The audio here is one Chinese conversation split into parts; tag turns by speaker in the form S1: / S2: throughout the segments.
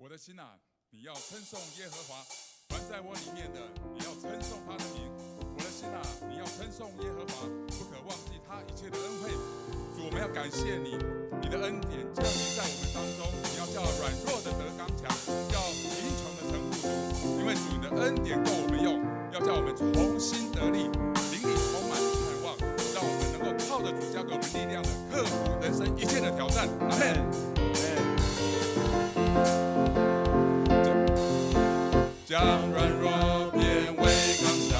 S1: 我的心啊，你要称颂耶和华，凡在我里面的，你要称颂他的名。我的心啊，你要称颂耶和华，不可忘记他一切的恩惠。主，我们要感谢你，你的恩典降临在我们当中。你要叫软弱的得刚强，叫贫穷的成富足。因为主你的恩典够我们用，要叫我们重新得力，灵里充满盼望，让我们能够靠着主加给我们力量的克服人生一切的挑战。阿门。将软弱变为刚强，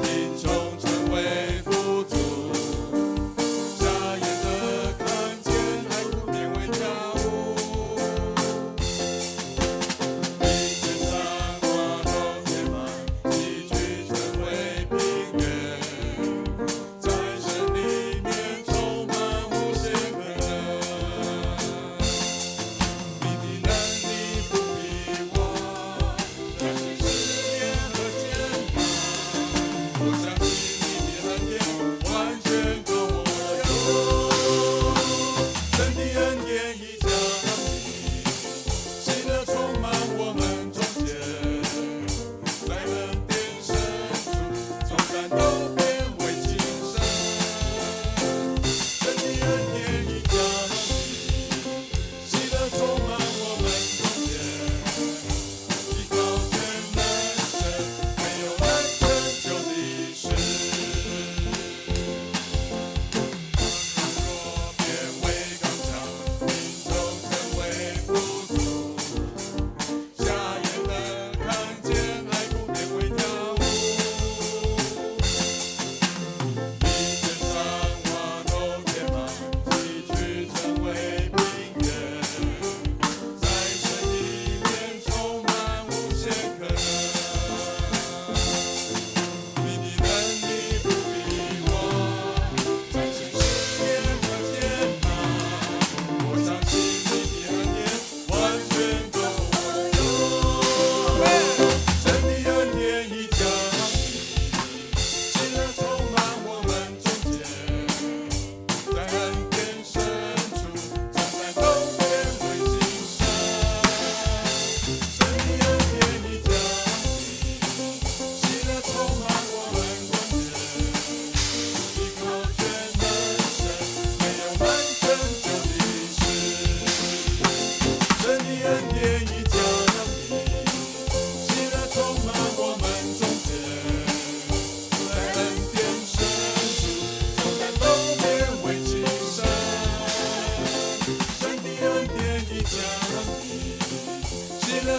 S1: 贫穷成为富足。瞎眼的看见，爱哭变为跳舞。一天上花都填满，崎岖成为平原。在神里面充满无限可能。你的能力不比我。我相信你的恩典完全够我用，神的恩典已降临，喜乐充满我们中间，在恩典深处，重担都变为轻省。神的恩典已降临，喜乐充满我们中间，依靠全能神，没有难成就的。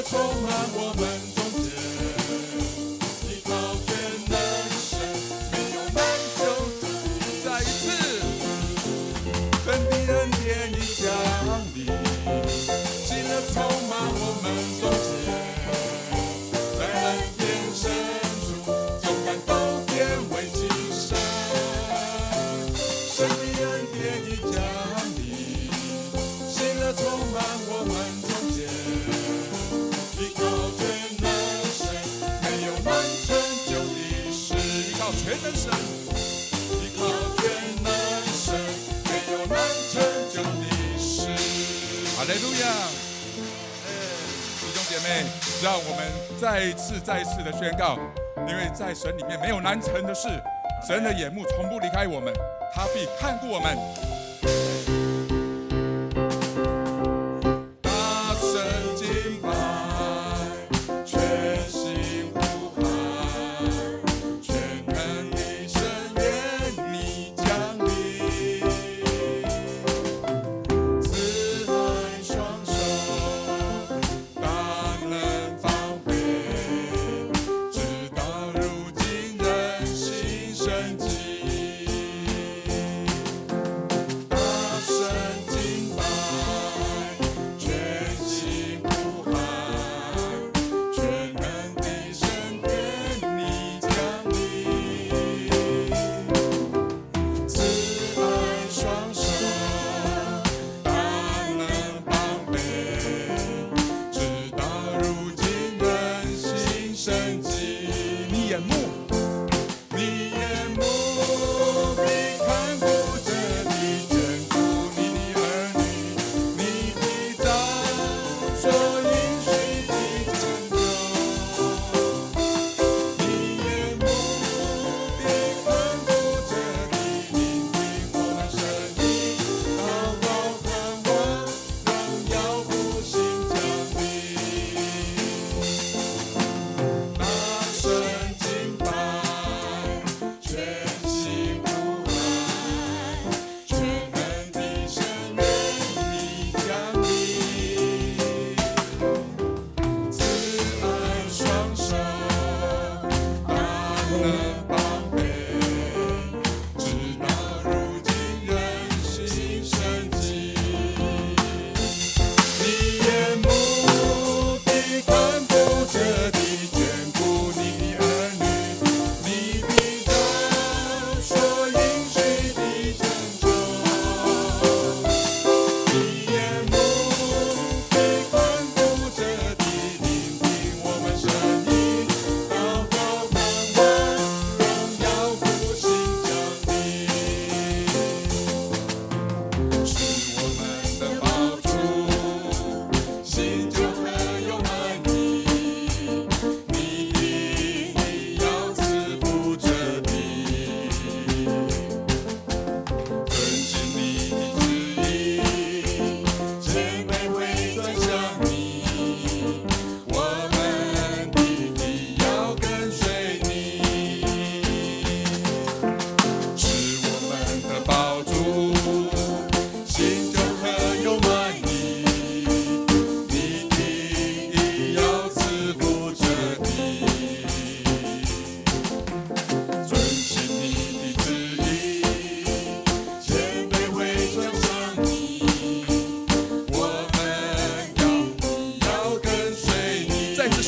S1: 充满我们中间，依靠全能神，没有难就的。再一次，神的恩典已降临，喜乐充满我们中间，在恩典深处，重担都变为轻省。神的恩典已降临，喜乐充满我们中间。全能神，依靠全能神，没有难成就的事。哈利路亚！弟兄姐妹，让我们再一次的宣告，因为在神里面没有难成的事，神的眼目从不离开我们，他必看顾我们。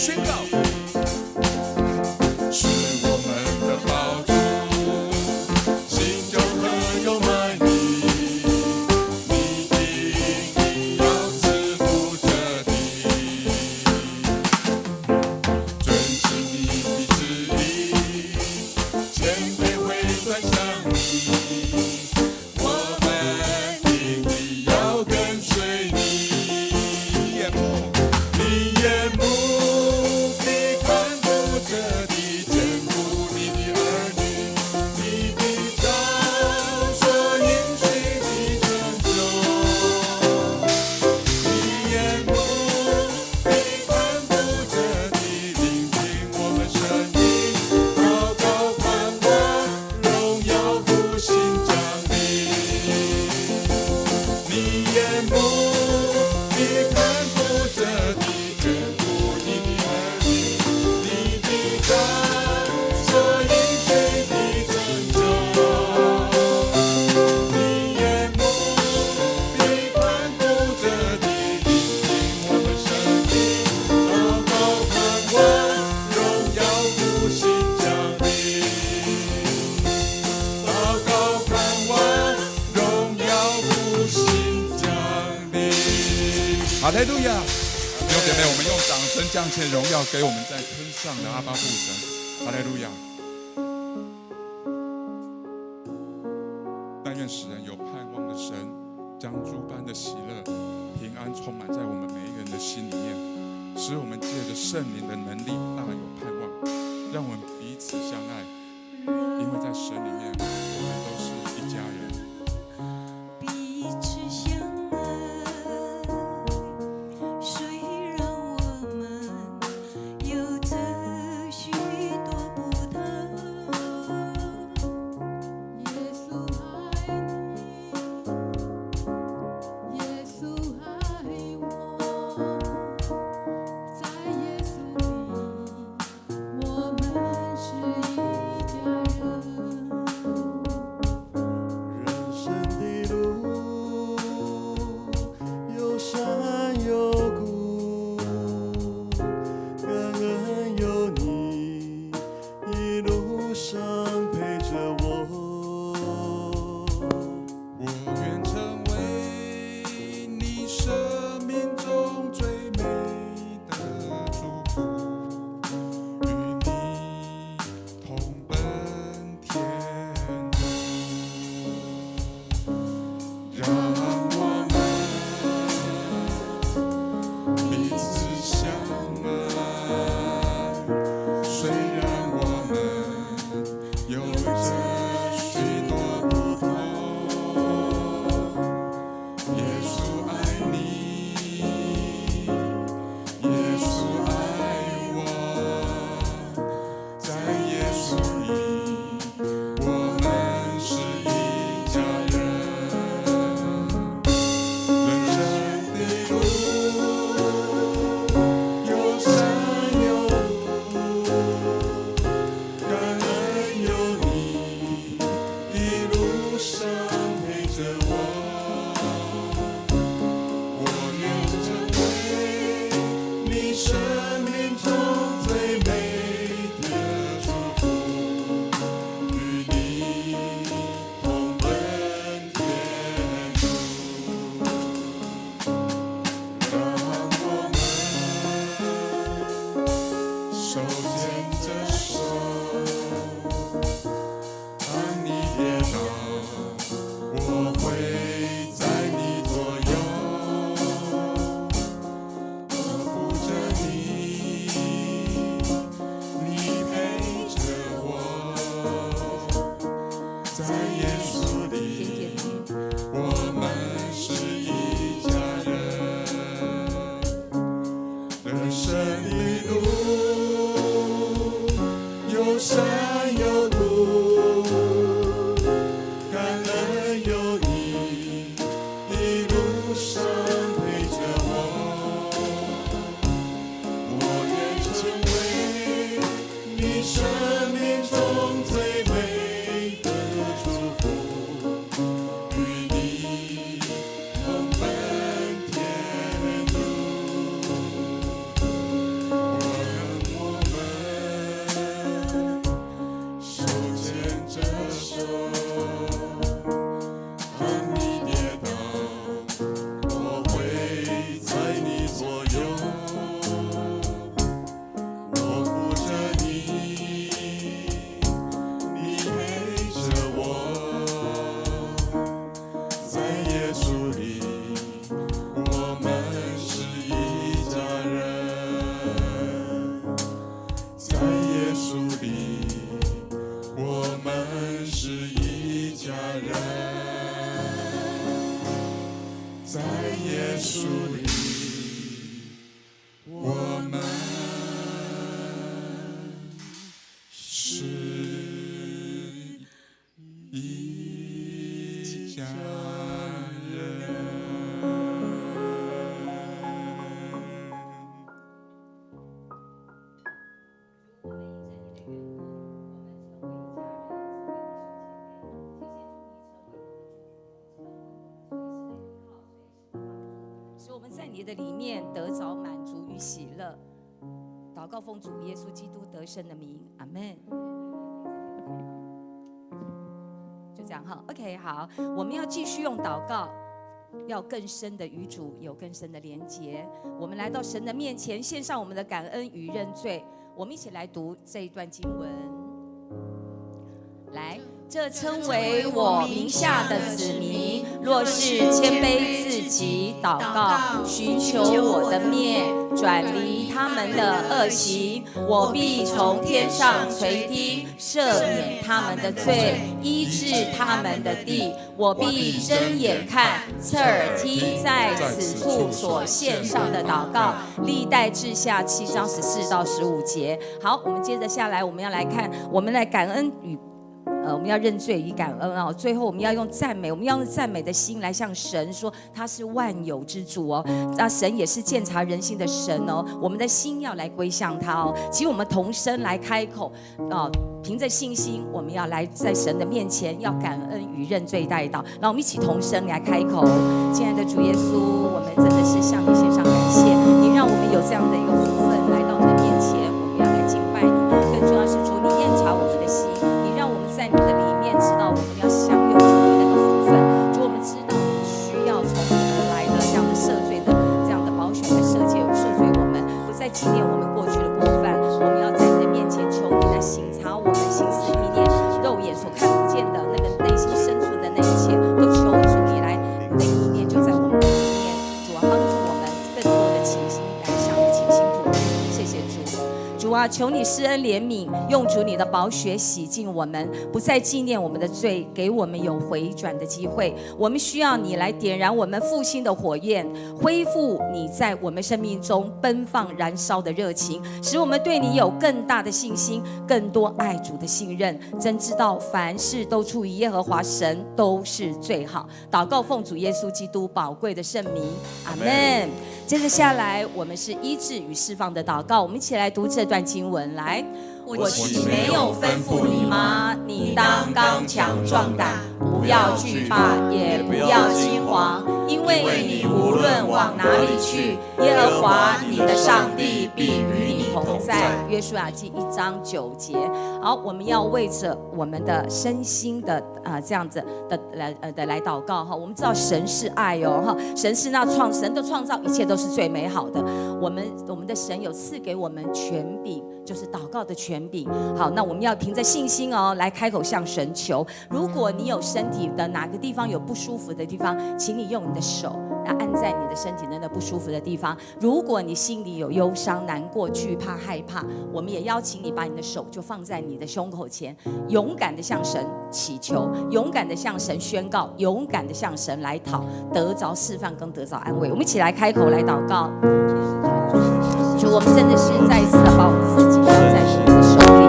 S1: 宣告，是我们的宝珠，心中何有满意，你定要赐福这地，遵行你的旨意，谦卑会转向你，我们定义要跟随你，你眼目必看顾这地，眷顾你的儿女，你必照所应许的成就。你眼目必看顾这地，聆听我们声音，祷告盼望，荣耀复兴降临。你眼目必看顾这地，眷顾你的儿女，你必照所应许的成就。你眼目必看顾这地，聆听我们声音，祷告盼望，荣耀复兴降临。祷告盼望，荣耀复兴降临。哈利路亚！弟兄姐妹，我们用掌声降献荣耀给我们在天上的阿爸父神。哈利路亚！但愿使人有盼望的神，将诸般的喜乐、平安充满在我们每一个人的心里面，使我们借着圣灵的能力大有盼望，让我们彼此相爱，因为在神里面，我们都是一家人。
S2: 彼此相爱，虽然我们有着许多不同。耶稣爱你，耶稣爱我，在耶稣里，我们是一家人。
S3: 人生的路有山有谷，感恩有你一路上陪着我。
S1: 我愿成为你生命中最美的祝福，与你同奔天路，让我们彼此相爱。虽然我们有着许多不同，耶稣爱你，耶稣爱我，在耶稣里，我们是一家人。人生的路有山有谷，感恩有你一路上陪着我。我愿成为你生命中最美的祝福，与你同奔天路，让我们手牵着手，当你跌倒，我会在你左右，我扶着你，你陪着我，在耶稣里，我们是一家人。人生的路有山有谷，感恩有你一路上陪着我。我愿成为你生命中最美的祝福，与你同奔天路。
S2: 在你的里面得着满足与喜乐。祷告奉主耶稣基督得胜的名，阿们。就这样哈 ，OK， 好，我们要继续用祷告，要更深的与主有更深的连结。我们来到神的面前，献上我们的感恩与认罪。我们一起来读这一段经文，来。这称为我名下的子民，若是谦卑自己，祷告，寻求我的面，转离他们的恶行，我必从天上垂听，赦免他们的罪，医治他们的地。我必睁眼看，侧耳听，在此处所献上的祷告。历代志下7章14到15节。好，我们接着下来，我们要来看，我们来感恩与。我们要认罪与感恩啊！最后我们要用赞美，我们要用赞美的心来向神说，他是万有之主哦。那神也是鉴察人心的神哦。我们的心要来归向他哦。其实我们同声来开口啊，凭着信心，我们要来在神的面前要感恩与认罪代祷。让我们一起同声来开口，亲爱的主耶稣，我们真的是向你献上感谢，你让我们有这样的一个福分来到你的面前，我们要来敬拜你。更重要是主，你验察我们的心。在你的里面，知道我们要享有主你那个福分。主，我们知道我们需要从你而来的这样的赦罪的这样的宝血来赦罪我们，不再纪念我们过去的过犯。我们要在你的面前求你来省察我们心思意念，肉眼所看不见的那个内心深处的那一切，都求主你来，你的意念就在我们的里面。主啊，帮助我们更多的倾心来向你倾心吐露。谢谢主。主啊，求你施恩怜悯，用主你的宝血洗净我们，不再纪念我们的罪，给我们有回转的机会。我们需要你来点燃我们复兴的火焰，恢复你在我们生命中奔放燃烧的热情，使我们对你有更大的信心，更多爱主的信任。真知道凡事都出于耶和华神，都是最好。祷告奉主耶稣基督宝贵的圣名，阿们。接着下来，我们是医治与释放的祷告，我们一起来读这段经文。来，我岂没有吩咐你吗？你当刚强壮胆，不要惧怕，也不要惊惶，因为你无论往哪里去，耶和华你的上帝必与你同在。约书亚记1章9节。好，我们要为着我们的身心的这样子的来祷告哈。我们知道神是爱哦哈，神是神的创造，一切都是最美好的。我们的神有赐给我们权柄，就是祷告的权柄。好，那我们要凭着信心哦，来开口向神求。如果你有身体的哪个地方有不舒服的地方，请你用你的手来按在你的身体的那不舒服的地方。如果你心里有忧伤、难过、惧怕、害怕，我们也邀请你把你的手就放在你的胸口前，勇敢的向神祈求，勇敢的向神宣告，勇敢的向神来讨，得着释放跟得着安慰。我们一起来开口来祷告。主，我们真的是再一次的把我们自己交在你的手里。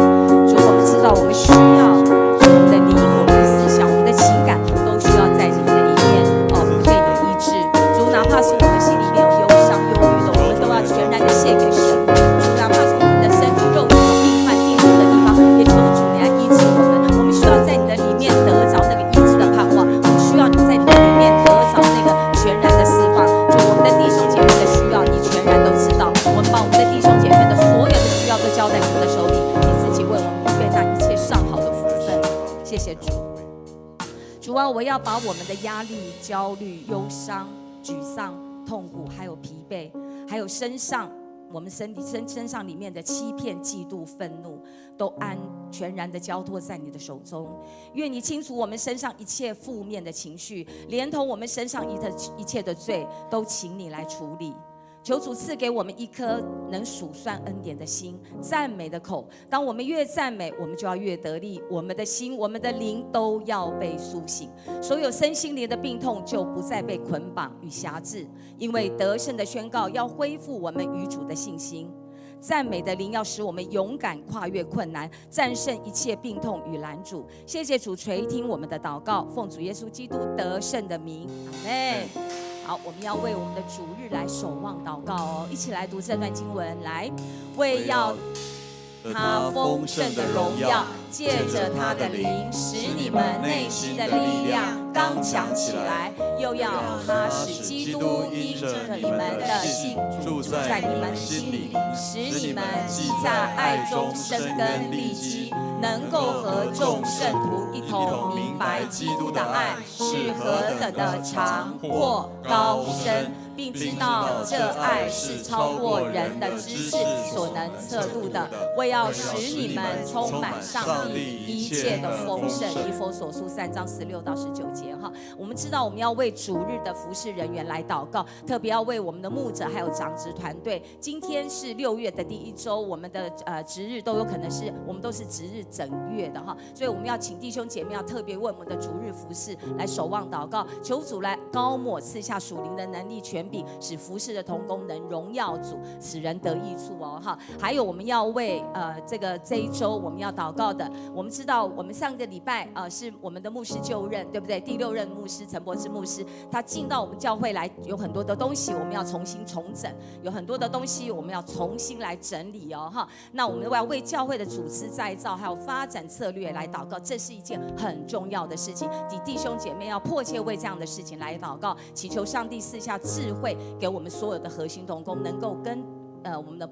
S2: 主，我们知道我们需要我们的灵、我们的思想、我们的情感，都需要在你的里面被你医治。主，哪怕是我们心里面有忧伤、忧郁的，我们都要全然的献给神。主，哪怕是我们的身体肉体有病患、病痛的地方，也求主你来医治我们。我们需要在你的里面得着那个医治的盼望，我们需要你在你的里面得着那个全然的释放。主，我们的弟兄姐妹的需要，你全然都知道。我们把我们的弟兄姐妹的所有的需要都交在你的手里，你自己为我们预备那一切上好的福分。谢谢主。主啊，我要把我们的压力、焦虑、忧伤、沮丧、痛苦，还有疲惫，还有我们身上里面的欺骗、嫉妒、愤怒，都全然的交托在你的手中。愿你清除我们身上一切负面的情绪，连同我们身上一切的罪，都请你来处理。求主赐给我们一颗能数算恩典的心，赞美的口。当我们越赞美，我们就要越得力。我们的心、我们的灵都要被苏醒，所有身心灵的病痛就不再被捆绑与辖制。因为得胜的宣告要恢复我们与主的信心。赞美的灵要使我们勇敢跨越困难，战胜一切病痛与拦阻。谢谢主垂听我们的祷告，奉主耶稣基督得胜的名，阿们。好，我们要为我们的主日来守望祷告哦，一起来读这段经文。来，为要他丰盛的荣耀，借着他的灵，使你们内心的力量刚强起来，又要他使基督因着你们的信住在你们心里，使你们既在爱中生根立基，能够和众圣徒一同明白基督的爱是何等的长阔高深，并知道这爱是超过人的知识所能测度的，为要使你们充满上帝一切的丰盛。以弗所书3章16到19节哈，我们知道我们要为主日的服事人员来祷告，特别要为我们的牧者还有长职团队。今天是6月的第1周，我们的值日都有可能是我们都是值日整月的哈，所以我们要请弟兄姐妹要特别为我们的主日服事来守望祷告，求主来高抹赐下属灵的能力权柄，使服事的同工能荣耀主，使人得益处哦哈。还有我们要为这一周我们要祷告的，我们知道我们上个礼拜是我们的牧师就任，对不对？第6任牧师陈柏芝牧师，他进到我们教会来，有很多的东西我们要重新重整，有很多的东西我们要重新来整理哦哈。那我们要为教会的组织再造还有发展策略来祷告，这是一件很重要的事情。弟兄姐妹要迫切为这样的事情来祷告，祈求上帝赐下智慧，给我们所有的核心同工能够跟我们的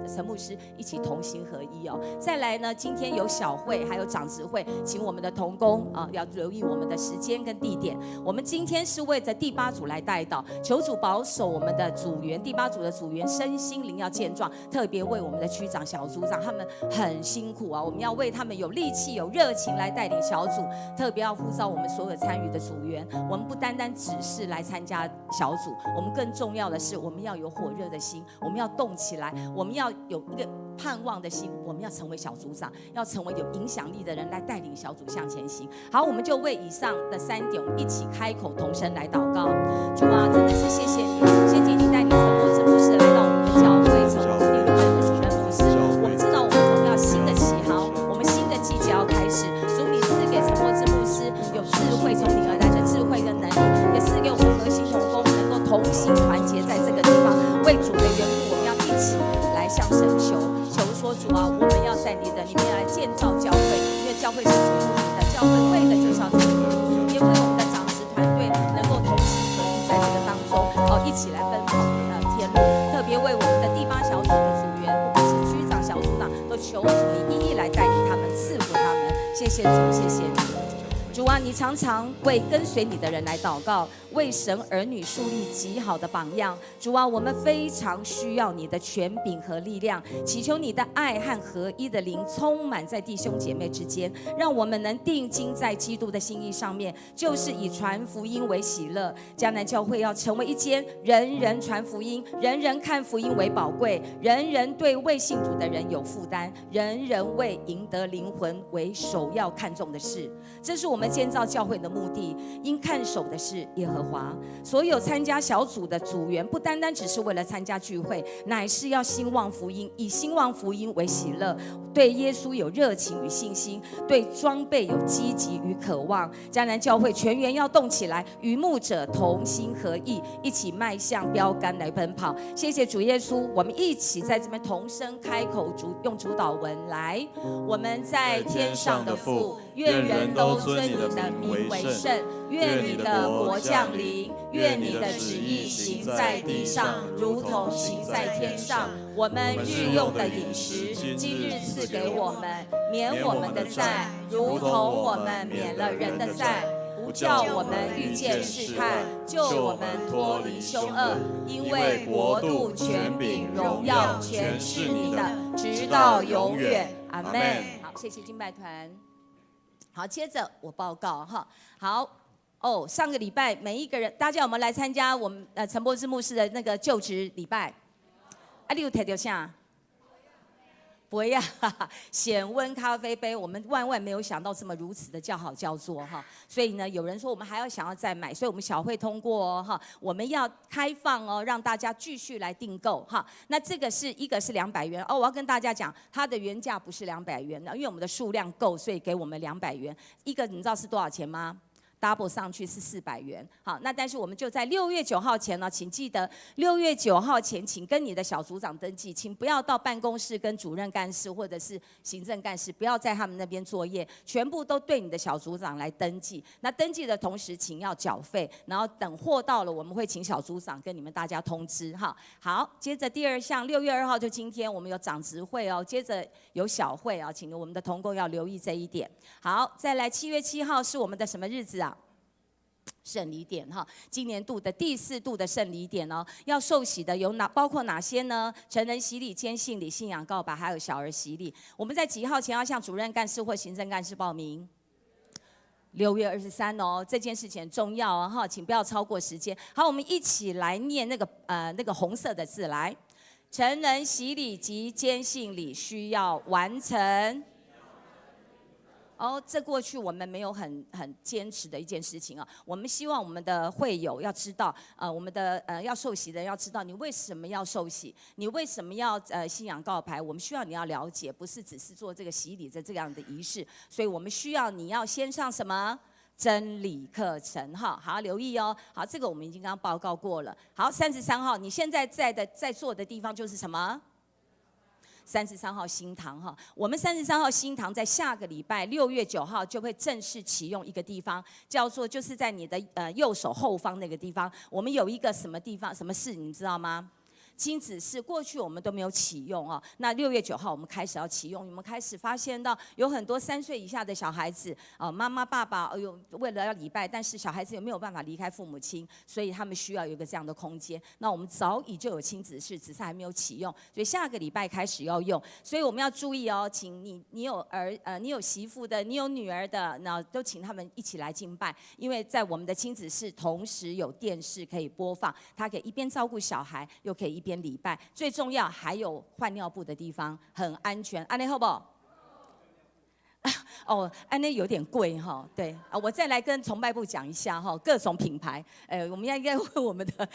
S2: 陈牧师一起同心合一哦。再来呢，今天有小会还有长职会，请我们的同工要留意我们的时间跟地点。我们今天是为着第8组来代祷，求主保守我们的组员，第8组的组员身心灵要健壮，特别为我们的区长小组长，他们很辛苦啊，我们要为他们有力气有热情来带领小组，特别要呼召我们所有参与的组员，我们不单单只是来参加小组，我们更重要的是我们要有火热的心，我们要动起来，我们要有一个盼望的心，我们要成为小组长，要成为有影响力的人来带领小组向前行。好，我们就为以上的3点一起开口同声来祷告。主啊，真的是谢谢你，谢谢你带领陈柏芝牧师来到我们的教会，成为第6任的主任牧师。我们知道我们总要新的起航，我们新的季节要开始。主，你赐给陈柏芝牧师有智慧，从你而来的智慧跟能力，也赐给我们核心同工能够同心团结在这个地方，为主的缘故，我们要一起来向神求说，主啊，我们要在你的里面来建造教会，因为教会是属于你的，教会为的就是要成为你，也为我们的长职团队能够同心合一在这个当中，一起来奔跑天路。特别为我们的第8小组的组员，或者是区长、小组长，都求主你一一来带领他们，赐福他们。谢谢主，谢谢你。主啊，你常常为跟随你的人来祷告，为神儿女树立极好的榜样。主啊，我们非常需要你的权柄和力量，祈求你的爱和合一的灵充满在弟兄姐妹之间，让我们能定睛在基督的心意上面，就是以传福音为喜乐。迦南教会要成为一间人人传福音、人人看福音为宝贵、人人对未信主的人有负担、人人为赢得灵魂为首要看重的事。这是我们建造教会的目的，应看守的是耶和华。所有参加小组的组员，不单单只是为了参加聚会，乃是要兴旺福音，以兴旺福音为喜乐，对耶稣有热情与信心，对装备有积极与渴望。迦南教会全员要动起来，与牧者同心合意，一起迈向标杆来奔跑。谢谢主耶稣，我们一起在这边同声开口用主祷文来。我们在天上的父，愿人都尊你的名为圣，愿你的国降临，愿你的旨意行在地上，如同行在天上。我们日用的饮食，今日赐给我们，免我们的债，如同我们免了人的债，不叫我们遇见试探，救我们脱离凶恶。因为国度、权柄、荣耀，全是你的，直到永远。阿们。好，谢谢敬拜团。好，接着我报告哈。好上个礼拜每一个人，大家有没有来参加我们陈柏芝牧师的那个就职礼拜？你有摕到啥？不要，显温咖啡杯，我们万万没有想到这么如此的叫好叫座哈。所以呢，有人说我们还要想要再买，所以我们小会通过哦哈，我们要开放哦，让大家继续来订购哈。那这个是一个是200元哦，我要跟大家讲，它的原价不是200元的，因为我们的数量够，所以给我们200元。一个你知道是多少钱吗 double 上去是400元。好，那但是我们就在6月9号前呢，请记得6月9号前，请跟你的小组长登记，请不要到办公室跟主任干事或者是行政干事，不要在他们那边作业，全部都对你的小组长来登记。那登记的同时，请要缴费，然后等货到了，我们会请小组长跟你们大家通知哈。好，接着第2项，6月2号就今天我们有长职会哦，接着有小会啊，请我们的同工要留意这一点。好，再来7月7号是我们的什么日子啊？圣礼典哈，今年度的第4度的圣礼典哦，要受洗的有包括哪些呢？成人洗礼、坚信礼、信仰告白，还有小儿洗礼。我们在几号前要向主任干事或行政干事报名？6月23哦，这件事情很重要哦哈，请不要超过时间。好，我们一起来念那个红色的字来。成人洗礼及坚信礼需要完成。这过去我们没有很坚持的一件事情啊。我们希望我们的会友要知道，我们的要受洗的人要知道你为什么要受洗，你为什么要信仰告白，我们需要你要了解，不是只是做这个洗礼的这样的仪式。所以我们需要你要先上什么？真理课程哈，好留意哦。好，这个我们已经刚刚报告过了。好，33号，你现在在做的地方就是什么？33号新堂哈，我们33号新堂在下个礼拜6月9号就会正式启用一个地方，叫做就是在你的右手后方那个地方，我们有一个什么地方什么事你知道吗？亲子室过去我们都没有启用哦，那6月9号我们开始要启用，你们开始发现到有很多3岁以下的小孩子妈妈爸爸为了要礼拜，但是小孩子有没有办法离开父母亲，所以他们需要有一个这样的空间。那我们早已就有亲子室，只是还没有启用，所以下个礼拜开始要用，所以我们要注意哦，请你有你有媳妇的，你有女儿的，那都请他们一起来敬拜，因为在我们的亲子室同时有电视可以播放，他可以一边照顾小孩，又可以一边礼拜，最重要还有换尿布的地方，很安全，安内好不好？安内有点贵哈，对啊，我再来跟崇拜部讲一下哈，各种品牌，我们应该问我们的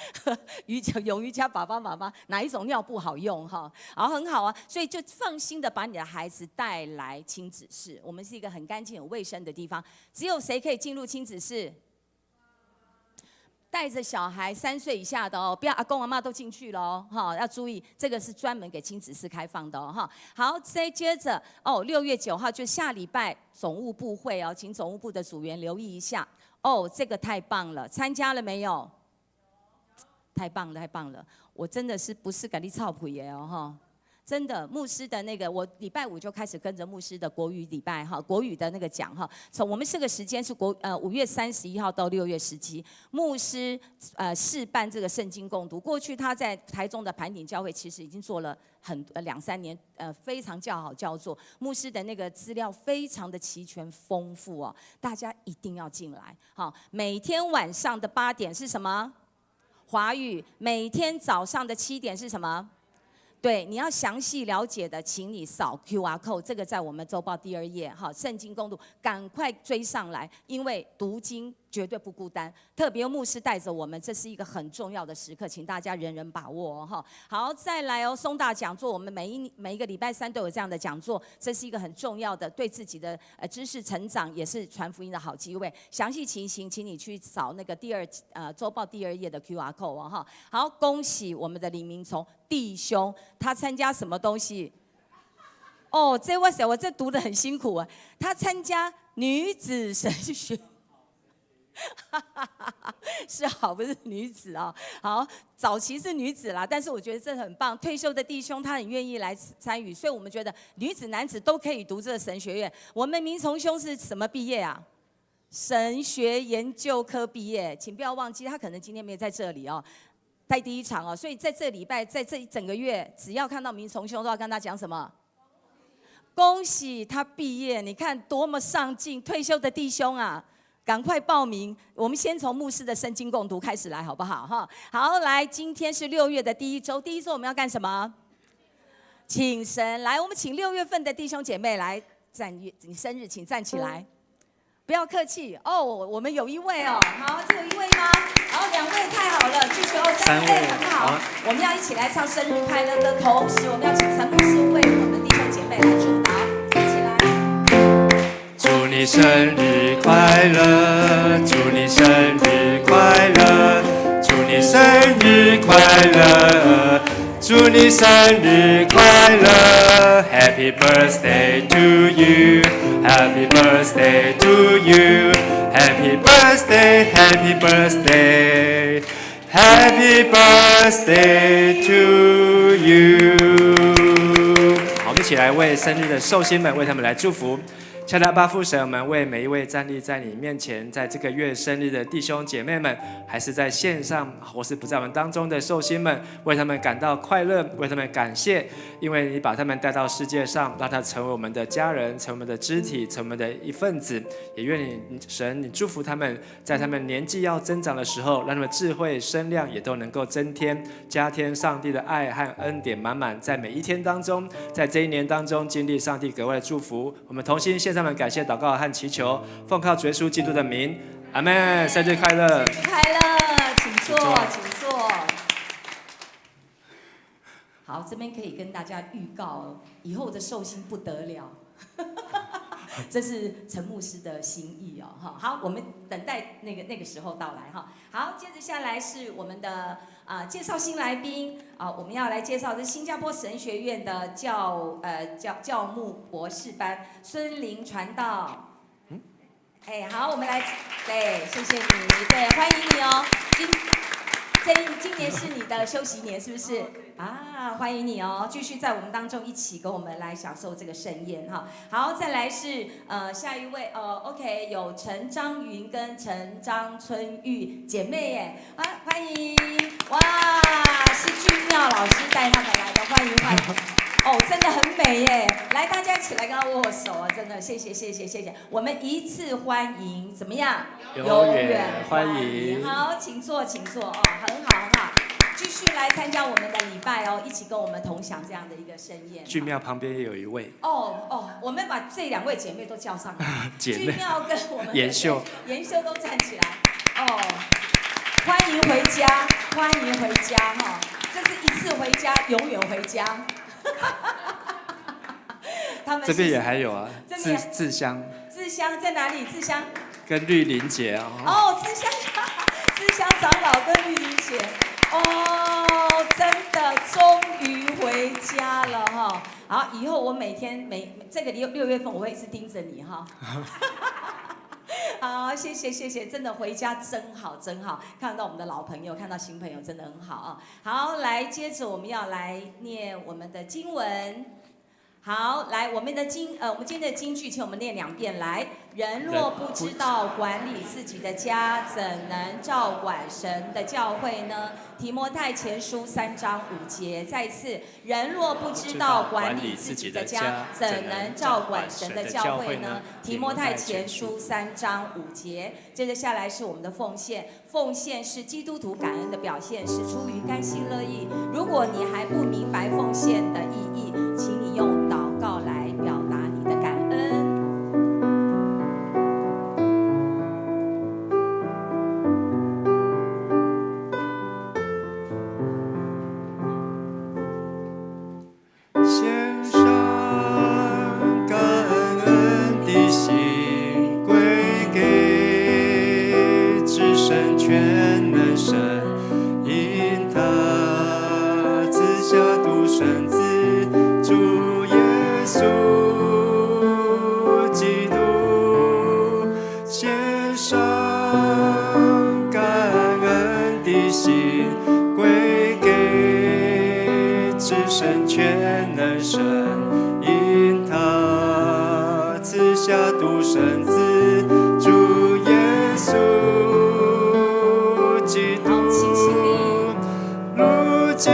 S2: 勇瑜伽爸爸妈妈哪一种尿布好用哈，好很好啊，所以就放心的把你的孩子带来亲子室，我们是一个很干净、很卫生的地方，只有谁可以进入亲子室？带着小孩3岁以下的哦，不要阿公阿嬷都进去了哦，哈，要注意，这个是专门给亲子室开放的哦，哈。好，再接着6月9号就下礼拜总务部会哦，请总务部的组员留意一下哦，这个太棒了，参加了没有？太棒了，太棒了，我真的是不是给你操谱耶哦，哈。真的，牧师的那个，我礼拜5就开始跟着牧师的国语礼拜哈，国语的那个讲哈。从我们这个时间是5月31号到6月17，牧师试办这个圣经共读。过去他在台中的盘顶教会其实已经做了2-3年，非常叫好叫座。牧师的那个资料非常的齐全丰富哦，大家一定要进来。好，每天晚上的8点是什么？华语。每天早上的7点是什么？对，你要详细了解的，请你扫 QR code， 这个在我们周报第2页，好，圣经共读，赶快追上来，因为读经绝对不孤单，特别牧师带着我们，这是一个很重要的时刻，请大家人人把握哦，哈。好，再来哦，松大讲座，我们每一个礼拜3都有这样的讲座，这是一个很重要的对自己的知识成长，也是传福音的好机会。详细情形，请你去扫那个周报第2页的 QR code 哦，哈。好，恭喜我们的李明从弟兄，他参加什么东西？哦，这哇塞，我这读得很辛苦啊，他参加女子神学。是好，不是女子哦。好，早期是女子啦，但是我觉得这很棒。退休的弟兄他很愿意来参与，所以我们觉得女子、男子都可以读这个神学院。我们明从兄是什么毕业啊？神学研究科毕业，请不要忘记，他可能今天没有在这里哦，在第1场哦。所以在这礼拜，在这一整个月，只要看到明从兄，都要跟他讲什么？恭喜他毕业！你看多么上进，退休的弟兄啊！赶快报名！我们先从牧师的圣经共读开始来，好不好？哈，好，来，今天是6月的第1周，第1周我们要干什么？请神来，我们请6月份的弟兄姐妹来你生日，请站起来，不要客气哦。我们有1位哦，好，只有1位吗？好，2位太好了，继续哦，3位很好。我们要一起来唱生日快乐的同时，我们要请陈牧师为我们弟兄姐妹来祝祷。祝你生日快乐，祝
S3: 乐，祝你生日快乐 ，Happy birthday to you，Happy birthday to you，Happy birthday，Happy birthday，Happy birthday to you。好，我们一起来为生日的寿星们为他们来祝福。亲爱的阿爸父神，我们为每一位站立在你面前，在这个月生日的弟兄姐妹们，还是在线上或是不在我们当中的寿星们，为他们感到快乐，为他们感谢，因为你把他们带到世界上，让他成为我们的家人，成为我们的肢体，成为我们的一份子。也愿你神，你祝福他们，在他们年纪要增长的时候，让他们智慧身量也都能够增添，加添上帝的爱和恩典满满，在每一天当中，在这一年当中经历上帝格外的祝福。我们同心献上们感谢祷告和祈求，奉靠主耶稣基督的名，阿们。生日快乐！
S2: 生日快乐！请坐，请坐。好，这边可以跟大家预告，以后的寿星不得了。这是陈牧师的心意哦，哈。好，我们等待那个时候到来哈。好，接着下来是我们的介绍新来宾啊，我们要来介绍的是新加坡神学院的教牧博士班孙林传道。哎，好，我们来，对，谢谢你，对，欢迎你哦。今年是你的休息年，是不是？啊，欢迎你哦，继续在我们当中一起跟我们来享受这个盛宴哈。好，再来是下一位OK， 有陈章云跟陈张春玉姐妹耶，啊，欢迎，哇，是俊妙老师带他们来的，欢迎欢迎。哦，真的很美耶！来，大家一起来跟他握握手啊！真的，谢谢谢谢谢谢。我们一次欢迎，怎么样？
S3: 永远欢迎。
S2: 好，请坐请坐哦，很好很好。继续来参加我们的礼拜哦，一起跟我们同享这样的一个盛宴。
S3: 俊妙旁边也有一位。
S2: 我们把这两位姐妹都叫上来。
S3: 姐妹。
S2: 俊妙跟我们
S3: 妍秀
S2: 都站起来。哦，欢迎回家，欢迎回家哈！这是一次回家，永远回家。他们
S3: 这边也还有啊，志香
S2: 在哪里？志香
S3: 跟绿林姐啊。
S2: 哦，志香长老跟绿林姐，哦，真的终于回家了哈。好，以后我每这个6月份我会一直盯着你哈。好，谢谢，真的回家真好，看到我们的老朋友，看到新朋友，真的很好啊。好，来，接着我们要来念我们的经文。好，来，我们今天的金句，请我们念2遍。来，人若不知道管理自己的家，怎能照管神的教会呢？提摩太前书3章5节。再次，人若不知道管理自己的家，怎能照管神的教会呢？提摩太前书3章5节。接着下来是我们的奉献，奉献是基督徒感恩的表现，是出于甘心乐意。如果你还不明白奉献的意义，请你用祷告来表达你的感恩。
S3: 献上感恩的心，归给至神全能神，因他赐下独生子主耶稣基督，献上感恩的心，归给至神全能神，因他赐下独生子主耶稣基督。如今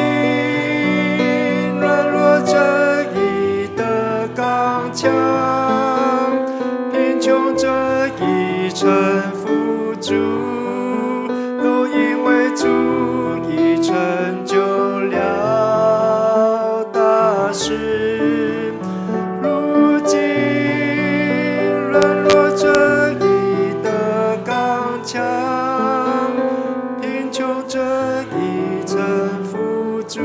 S3: 软弱者已得刚强，贫穷者已臣服主，都因为主已成就了大事。如今软弱者已得刚强，贫穷者已臣服主，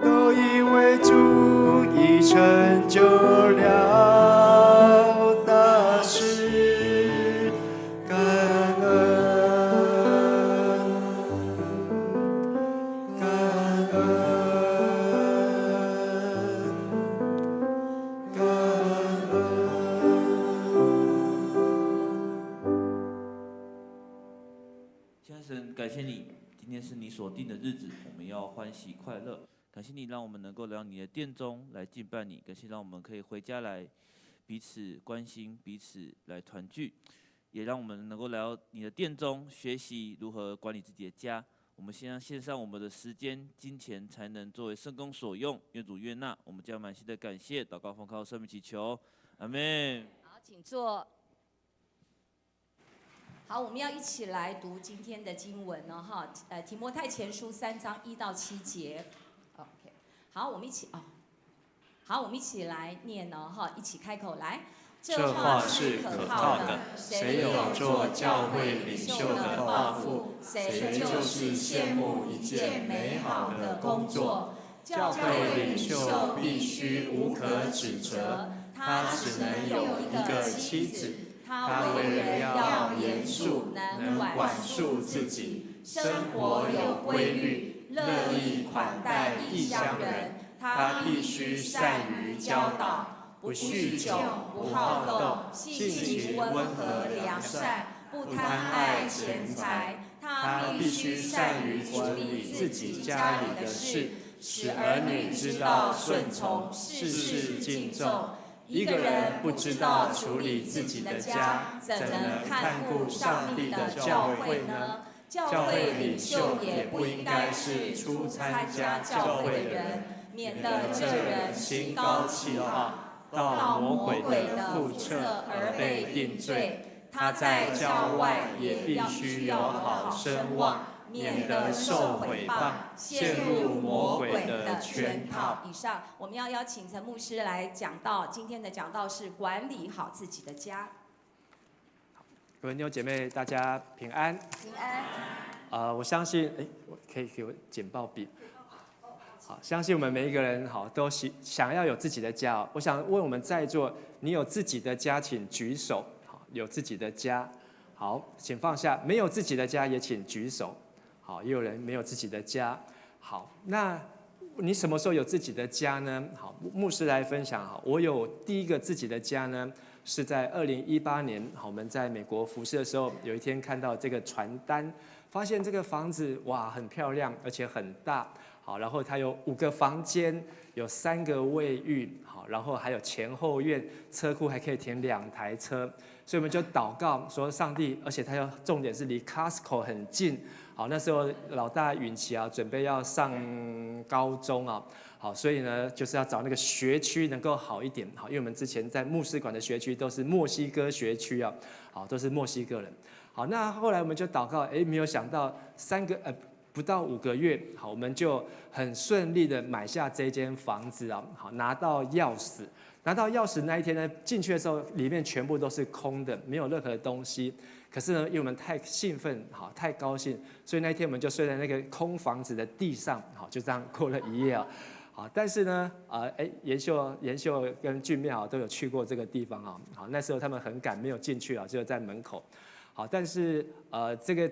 S3: 都因为主已成就了大事。感恩
S4: 谢你，今天是你所定的日子，我们要欢喜快乐。感谢你让我们能够来到你的殿中来敬拜你，感谢让我们可以回家来彼此关心，彼此来团聚，也让我们能够来到你的殿中学习如何管理自己的家。我们先献上我们的时间、金钱，才能作为圣工所用。愿主悦纳，我们将满心的感谢、祷告、奉靠圣名祈求，阿们。
S2: 好，请坐。好，我们要一起来读今天的经文呢，哈，提摩太前书3章1到7节。OK， 好，我们一起好，我们一起来念呢，哈，一起开口来。
S3: 这话是可靠的，谁有做教会领袖的抱负，谁就是羡慕一件美好的工作。教会领袖必须无可指责，他只能有一个妻子，他为人要严肃，能管束自己，生活有规律，乐意款待异乡人。他必须善于教导。不酗酒，不好斗，性情温和良善，不贪爱钱财。他必须善于管理自己家里的事，使儿女知道顺从，事事敬重。一个人不知道处理自己的家，怎能看顾上帝的教会呢？教会领袖也不应该是初参加教会的人，免得这人心高气傲。到魔鬼的覆辙而被定罪，他在教外也必须有好声望，免得受毁谤，陷入魔鬼的圈套。
S2: 以上，我们要邀请陈牧师来讲道。今天的讲道是管理好自己的家。
S3: 各位弟兄姐妹，大家平安。
S2: 平安。
S3: 我相信，我可以给我简报笔。好，相信我们每一个人好都想要有自己的家。我想问我们在座，你有自己的家，请举手。好，有自己的家，好，请放下。没有自己的家也请举手。好，也有人没有自己的家。好，那你什么时候有自己的家呢？好，牧师来分享。好，我有第一个自己的家呢，是在2018年。好，我们在美国服侍的时候，有一天看到这个传单，发现这个房子哇很漂亮，而且很大。好，然后它有5个房间，有3个卫浴，好，然后还有前后院，车库还可以停2台车，所以我们就祷告说，上帝，而且它要重点是离 Costco 很近。好，那时候老大允琪啊，准备要上高中啊，好，所以呢，就是要找那个学区能够好一点，好，因为我们之前在牧师馆的学区都是墨西哥学区啊，好，都是墨西哥人。好，那后来我们就祷告，没有想到不到5个月，好，我们就很顺利的买下这间房子啊，好，拿到钥匙。拿到钥匙那一天呢，进去的时候里面全部都是空的，没有任何东西。可是呢，因为我们太兴奋，好，太高兴，所以那一天我们就睡在那个空房子的地上，好，就这样过了一夜啊。好，但是呢，延秀跟俊妙都有去过这个地方啊。好，那时候他们很赶，没有进去啊，就在门口。好，但是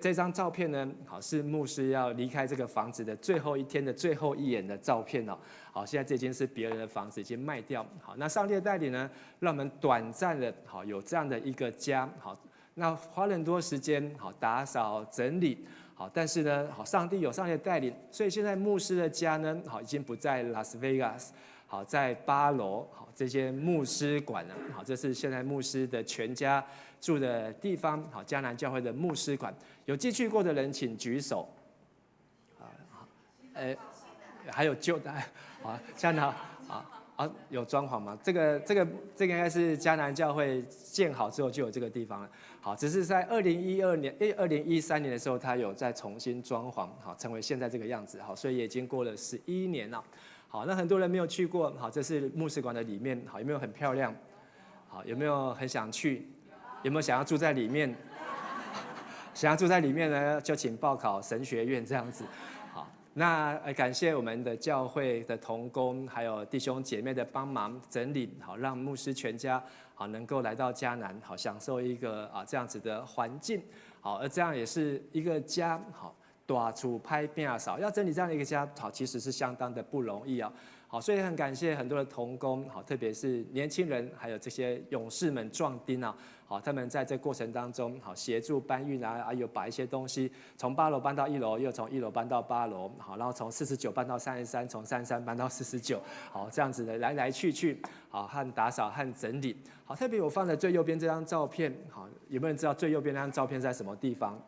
S3: 这张照片呢，好，是牧师要离开这个房子的最后一天的最后一眼的照片哦。好，现在这已经是别人的房子，已经卖掉。好，那上帝的带领呢，让我们短暂的好有这样的一个家。好，那花了很多时间好打扫整理。好，但是呢，好，上帝有上帝的带领，所以现在牧师的家呢，好，已经不在拉斯维加斯。好，在8楼，好，这些牧师馆呢，好，这是现在牧师的全家住的地方，好，迦南教会的牧师馆，有进去过的人请举手。还有旧的，好，迦南，有装潢吗？这个应该是迦南教会建好之后就有这个地方了。好，只是在2013年的时候，他有再重新装潢，好，成为现在这个样子，好，所以也已经过了11年了。好，那很多人没有去过，好，这是牧师馆的里面，好，有没有很漂亮？好，有没有很想去？有没有想要住在里面？想要住在里面呢，就请报考神学院这样子。好，那感谢我们的教会的同工，还有弟兄姐妹的帮忙整理，好，让牧师全家好能够来到迦南，好享受一个这样子的环境，好，而这样也是一个家，好。大厝拍拼少，要整理这样的一个家，好，其实是相当的不容易啊。好，所以很感谢很多的同工，好，特别是年轻人，还有这些勇士们壮丁啊，好，他们在这过程当中，好，协助搬运啊，有把一些东西从8楼搬到1楼，又从1楼搬到8楼，好，然后从49搬到33，从33搬到49，好，这样子的来来去去，好，和打扫和整理，好，特别我放在最右边这张照片，好，有没有人知道最右边那张照片在什么地方？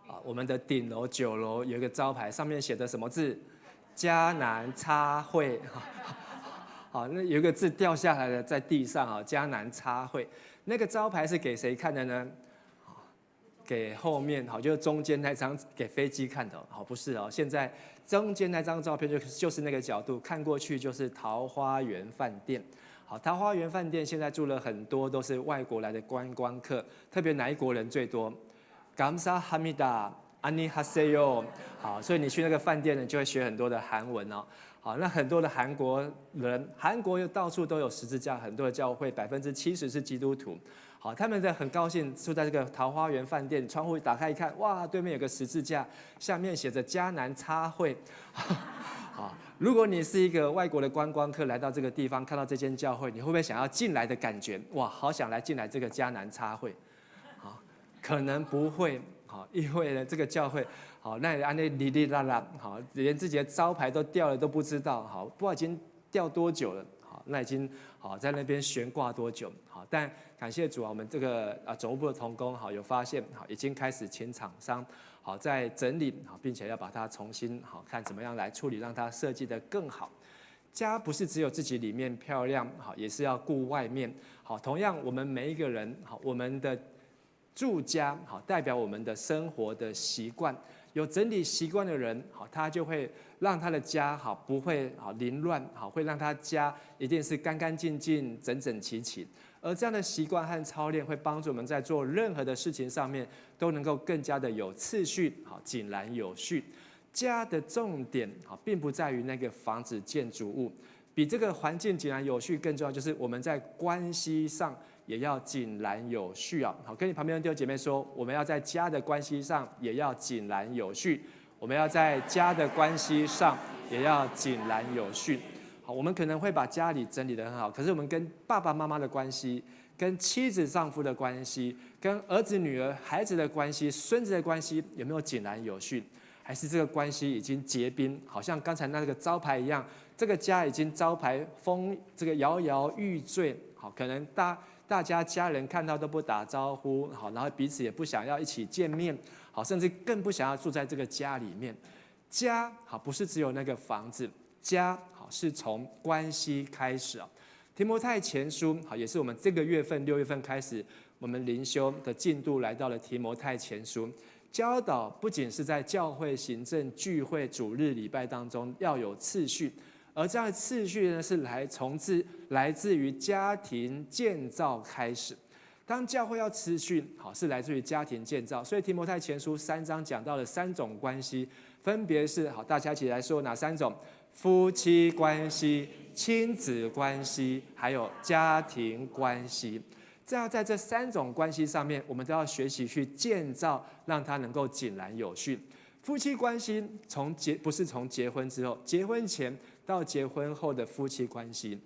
S3: 啊，我们的顶楼9楼有一个招牌，上面写的什么字？迦南插会，好，那有一个字掉下来了，在地上啊，迦南插会，那个招牌是给谁看的呢？给后面好，就是中间那张给飞机看的，好，不是哦，现在中间那张照片就是那个角度，看过去就是桃花源饭店。好，桃花源饭店现在住了很多都是外国来的观光客，特别哪一国人最多？感谢哈密达。安妮哈塞哟，好，所以你去那个饭店呢，就会学很多的韩文哦。好，那很多的韩国人，韩国又到处都有十字架，很多的教会70%是基督徒。好，他们很高兴住在这个桃花源饭店，窗户打开一看，哇，对面有个十字架，下面写着迦南插会。好，如果你是一个外国的观光客来到这个地方，看到这间教会，你会不会想要进来的感觉？哇，好想来进来这个迦南插会。好，可能不会。好，因为呢，这个教会，好，那安内哩哩啦啦，好，连自己的招牌都掉了都不知道，好，不知道已经掉多久了，好，那已经好在那边悬挂多久，好，但感谢主啊，我们这个总务部的同工，好，有发现，好，已经开始请厂商，好，在整理，好，并且要把它重新，好，看怎么样来处理，让它设计得更好。家不是只有自己里面漂亮，好，也是要顾外面，好，同样我们每一个人，好，我们的住家好，代表我们的生活的习惯。有整理习惯的人，好，他就会让他的家好不会好凌乱，好，会让他家一定是干干净净、整整齐齐。而这样的习惯和操练，会帮助我们在做任何的事情上面，都能够更加的有次序，好，井然有序。家的重点好，并不在于那个房子建筑物，比这个环境井然有序更重要，就是我们在关系上。也要井然有序啊！好，跟你旁边的弟兄姐妹说，我们要在家的关系上也要井然有序。我们要在家的关系上也要井然有序。好，我们可能会把家里整理得很好，可是我们跟爸爸妈妈的关系、跟妻子丈夫的关系、跟儿子女儿孩子的关系、孙子的关系，有没有井然有序？还是这个关系已经结冰？好像刚才那个招牌一样，这个家已经招牌这个摇摇欲坠。好，可能大家家人看到都不打招呼，好，然后彼此也不想要一起见面，好，甚至更不想要住在这个家里面。家好，不是只有那个房子，家好是从关系开始啊。提摩太前书好，也是我们这个月份6月份开始，我们灵修的进度来到了提摩太前书，教导不仅是在教会行政聚会主日礼拜当中要有次序。而这样的次序呢，是来自于家庭建造开始。当教会要持续，好，是来自于家庭建造。所以提摩太前书3章讲到了3种关系，分别是好，大家一起来说哪3种？夫妻关系、亲子关系，还有家庭关系。这样在这3种关系上面，我们都要学习去建造，让它能够井然有序。夫妻关系不是从结婚之后，结婚前到结婚后的夫妻关系。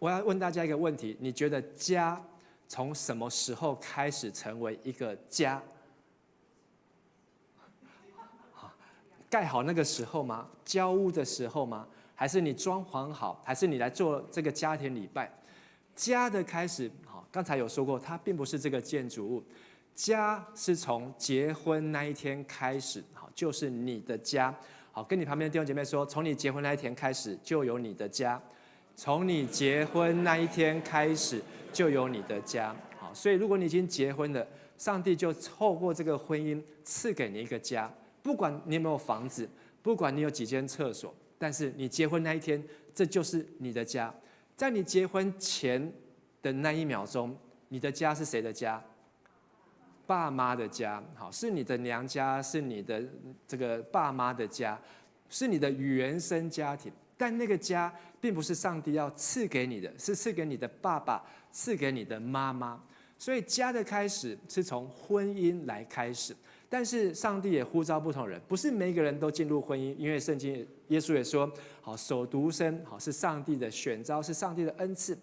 S3: 我要问大家一个问题：你觉得家从什么时候开始成为一个家？盖好那个时候吗？交屋的时候吗？还是你装潢好？还是你来做这个家庭礼拜？家的开始，好，刚才有说过，它并不是这个建筑物。家是从结婚那一天开始，好，就是你的家。好，跟你旁边的弟兄姐妹说，从你结婚那一天开始，就有你的家。从你结婚那一天开始，就有你的家。好，所以如果你已经结婚了，上帝就透过这个婚姻赐给你一个家。不管你有没有房子，不管你有几间厕所，但是你结婚那一天，这就是你的家。在你结婚前的那1秒钟，你的家是谁的家？爸妈的家，好，是你的娘家，是你的这个爸妈的家，是你的原生家庭。但那个家并不是上帝要赐给你的，是赐给你的爸爸，赐给你的妈妈。所以家的开始是从婚姻来开始，但是上帝也呼召不同人，不是每一个人都进入婚姻，因为圣经耶稣也说，好，守独身，好，是上帝的选召，是上帝的恩赐。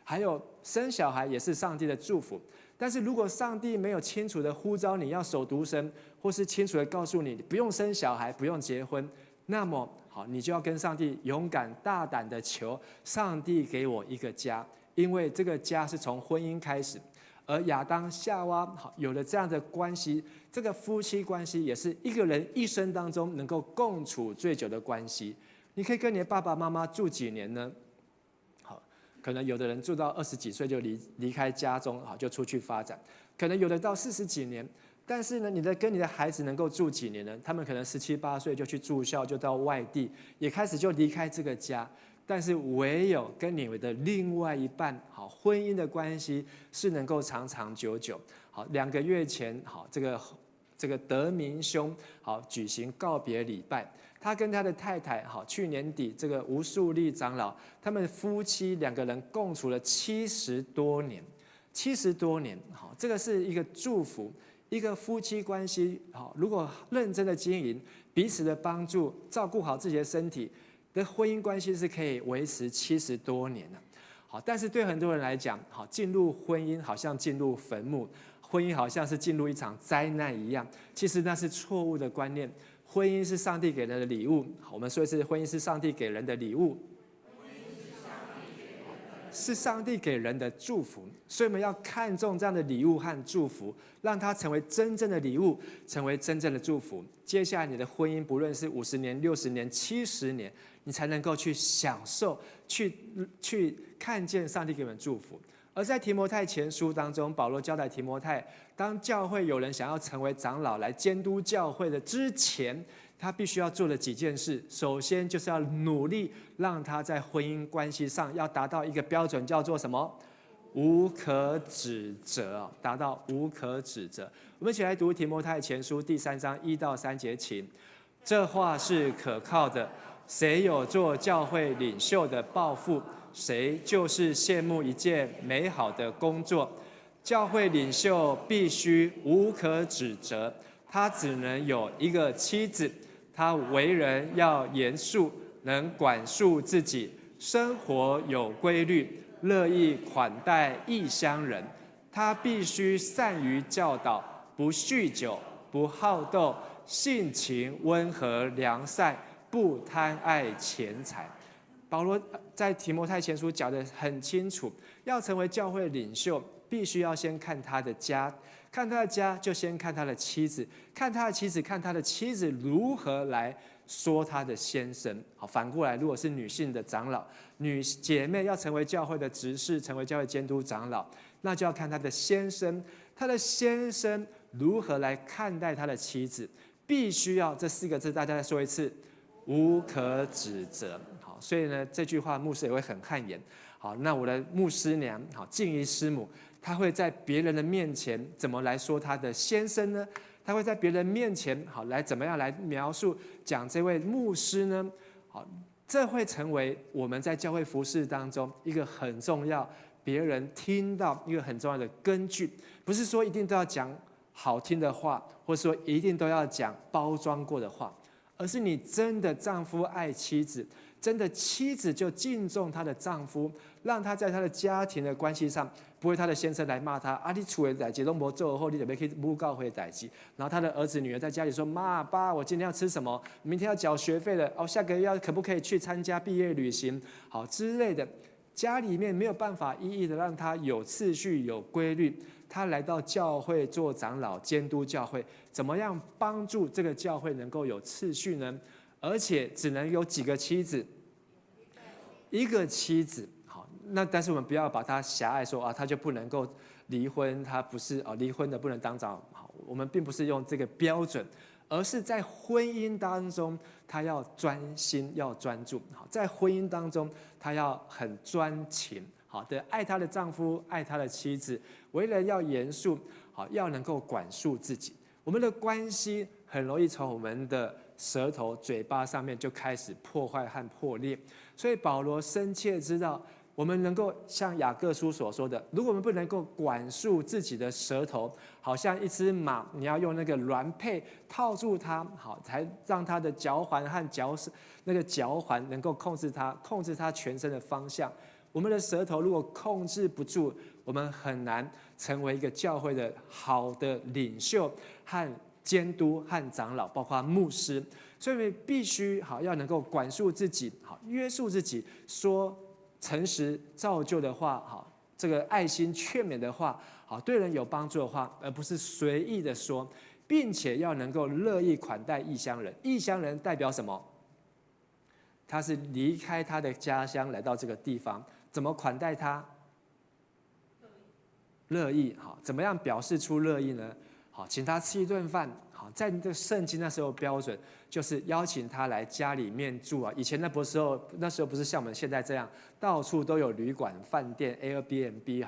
S3: 还有生小孩也是上帝的祝福。但是如果上帝没有清楚的呼召你要守独身，或是清楚的告诉你不用生小孩，不用结婚，那么好，你就要跟上帝勇敢大胆的求上帝给我一个家，因为这个家是从婚姻开始。而亚当夏娃好有了这样的关系，这个夫妻关系也是一个人一生当中能够共处最久的关系。你可以跟你的爸爸妈妈住几年呢？好，可能有的人住到20几岁就离开家中，好就出去发展；可能有的到40几年。但是呢，跟你的孩子能够住几年呢？他们可能17、18岁就去住校，就到外地，也开始就离开这个家。但是唯有跟你的另外一半，好，婚姻的关系是能够长长久久。好，2个月前，好，这个德明兄，好举行告别礼拜。他跟他的太太，好，去年底这个吴树立长老，他们夫妻2个人共处了70多年，70多年，好，这个是一个祝福。一个夫妻关系，好，如果认真的经营，彼此的帮助，照顾好自己的身体的婚姻关系是可以维持70多年的。好，但是对很多人来讲，好，进入婚姻好像进入坟墓，婚姻好像是进入一场灾难一样。其实那是错误的观念。婚姻是上帝给人的礼物。好，我们说一次，婚姻是上帝给人的礼物。是上帝给人的祝福，所以我们要看重这样的礼物和祝福，让它成为真正的礼物，成为真正的祝福。接下来你的婚姻，不论是50年、60年、70年，你才能够去享受，去看见上帝给我们祝福。而在提摩太前书当中，保罗交代提摩太，当教会有人想要成为长老来监督教会的之前，他必须要做的几件事，首先就是要努力让他在婚姻关系上要达到一个标准，叫做什么？无可指责，达到无可指责。我们一起来读提摩太前书第3章1到3节，请。这话是可靠的，谁有做教会领袖的抱负，谁就是羡慕一件美好的工作。教会领袖必须无可指责，他只能有一个妻子，他为人要严肃，能管束自己，生活有规律，乐意款待异乡人。他必须善于教导，不酗酒，不好斗，性情温和良善，不贪爱钱财。保罗在提摩太前书讲得很清楚，要成为教会领袖，必须要先看他的家，看他的家就先看他的妻子，看他的妻子，看他的妻子如何来说他的先生。好，反过来，如果是女性的长老、女姐妹要成为教会的执事，成为教会监督长老，那就要看他的先生，他的先生如何来看待他的妻子。必须要这4个字，大家再说一次，无可指责。好，所以呢，这句话牧师也会很汗颜。好，那我的牧师娘，好，静怡师母，她会在别人的面前怎么来说她的先生呢？她会在别人面前，好，来怎么样来描述讲这位牧师呢？好，这会成为我们在教会服事当中一个很重要，别人听到一个很重要的根据。不是说一定都要讲好听的话，或者说一定都要讲包装过的话，而是你真的丈夫爱妻子，真的妻子就敬重她的丈夫，让他在他的家庭的关系上，不会他的先生来骂他啊，你厝的代志都没做好，你准备去母教会的代志。然后他的儿子女儿在家里说，妈爸，我今天要吃什么？明天要缴学费了，哦，下个月可不可以去参加毕业旅行？好之类的。家里面没有办法一一的让他有次序、有规律。他来到教会做长老、监督教会，怎么样帮助这个教会能够有次序呢？而且只能有几个妻子，一个妻子。好，那但是我们不要把它狭隘说啊，他就不能够离婚，他不是离婚的不能当长老。好，我们并不是用这个标准。而是在婚姻当中，她要专心，要专注。好，在婚姻当中，她要很专情，好的爱她的丈夫，爱她的妻子，为人要严肃，好，要能够管束自己。我们的关系很容易从我们的舌头、嘴巴上面就开始破坏和破裂。所以保罗深切知道，我们能够像雅各书所说的，如果我们不能够管束自己的舌头，好像一只马，你要用那个鸾佩套住它，好，才让它的脚环和脚环能够控制它全身的方向。我们的舌头如果控制不住，我们很难成为一个教会的好的领袖和监督和长老，包括牧师。所以必须要能够管束自己，约束自己，说诚实造就的话，这个爱心劝勉的话，对人有帮助的话，而不是随意的说，并且要能够乐意款待异乡人。异乡人代表什么？他是离开他的家乡来到这个地方，怎么款待他？乐意。怎么样表示出乐意呢？请他吃一顿饭。在这个圣经那时候标准就是邀请他来家里面住啊。以前那时候不是像我们现在这样，到处都有旅馆、饭店、Airbnb，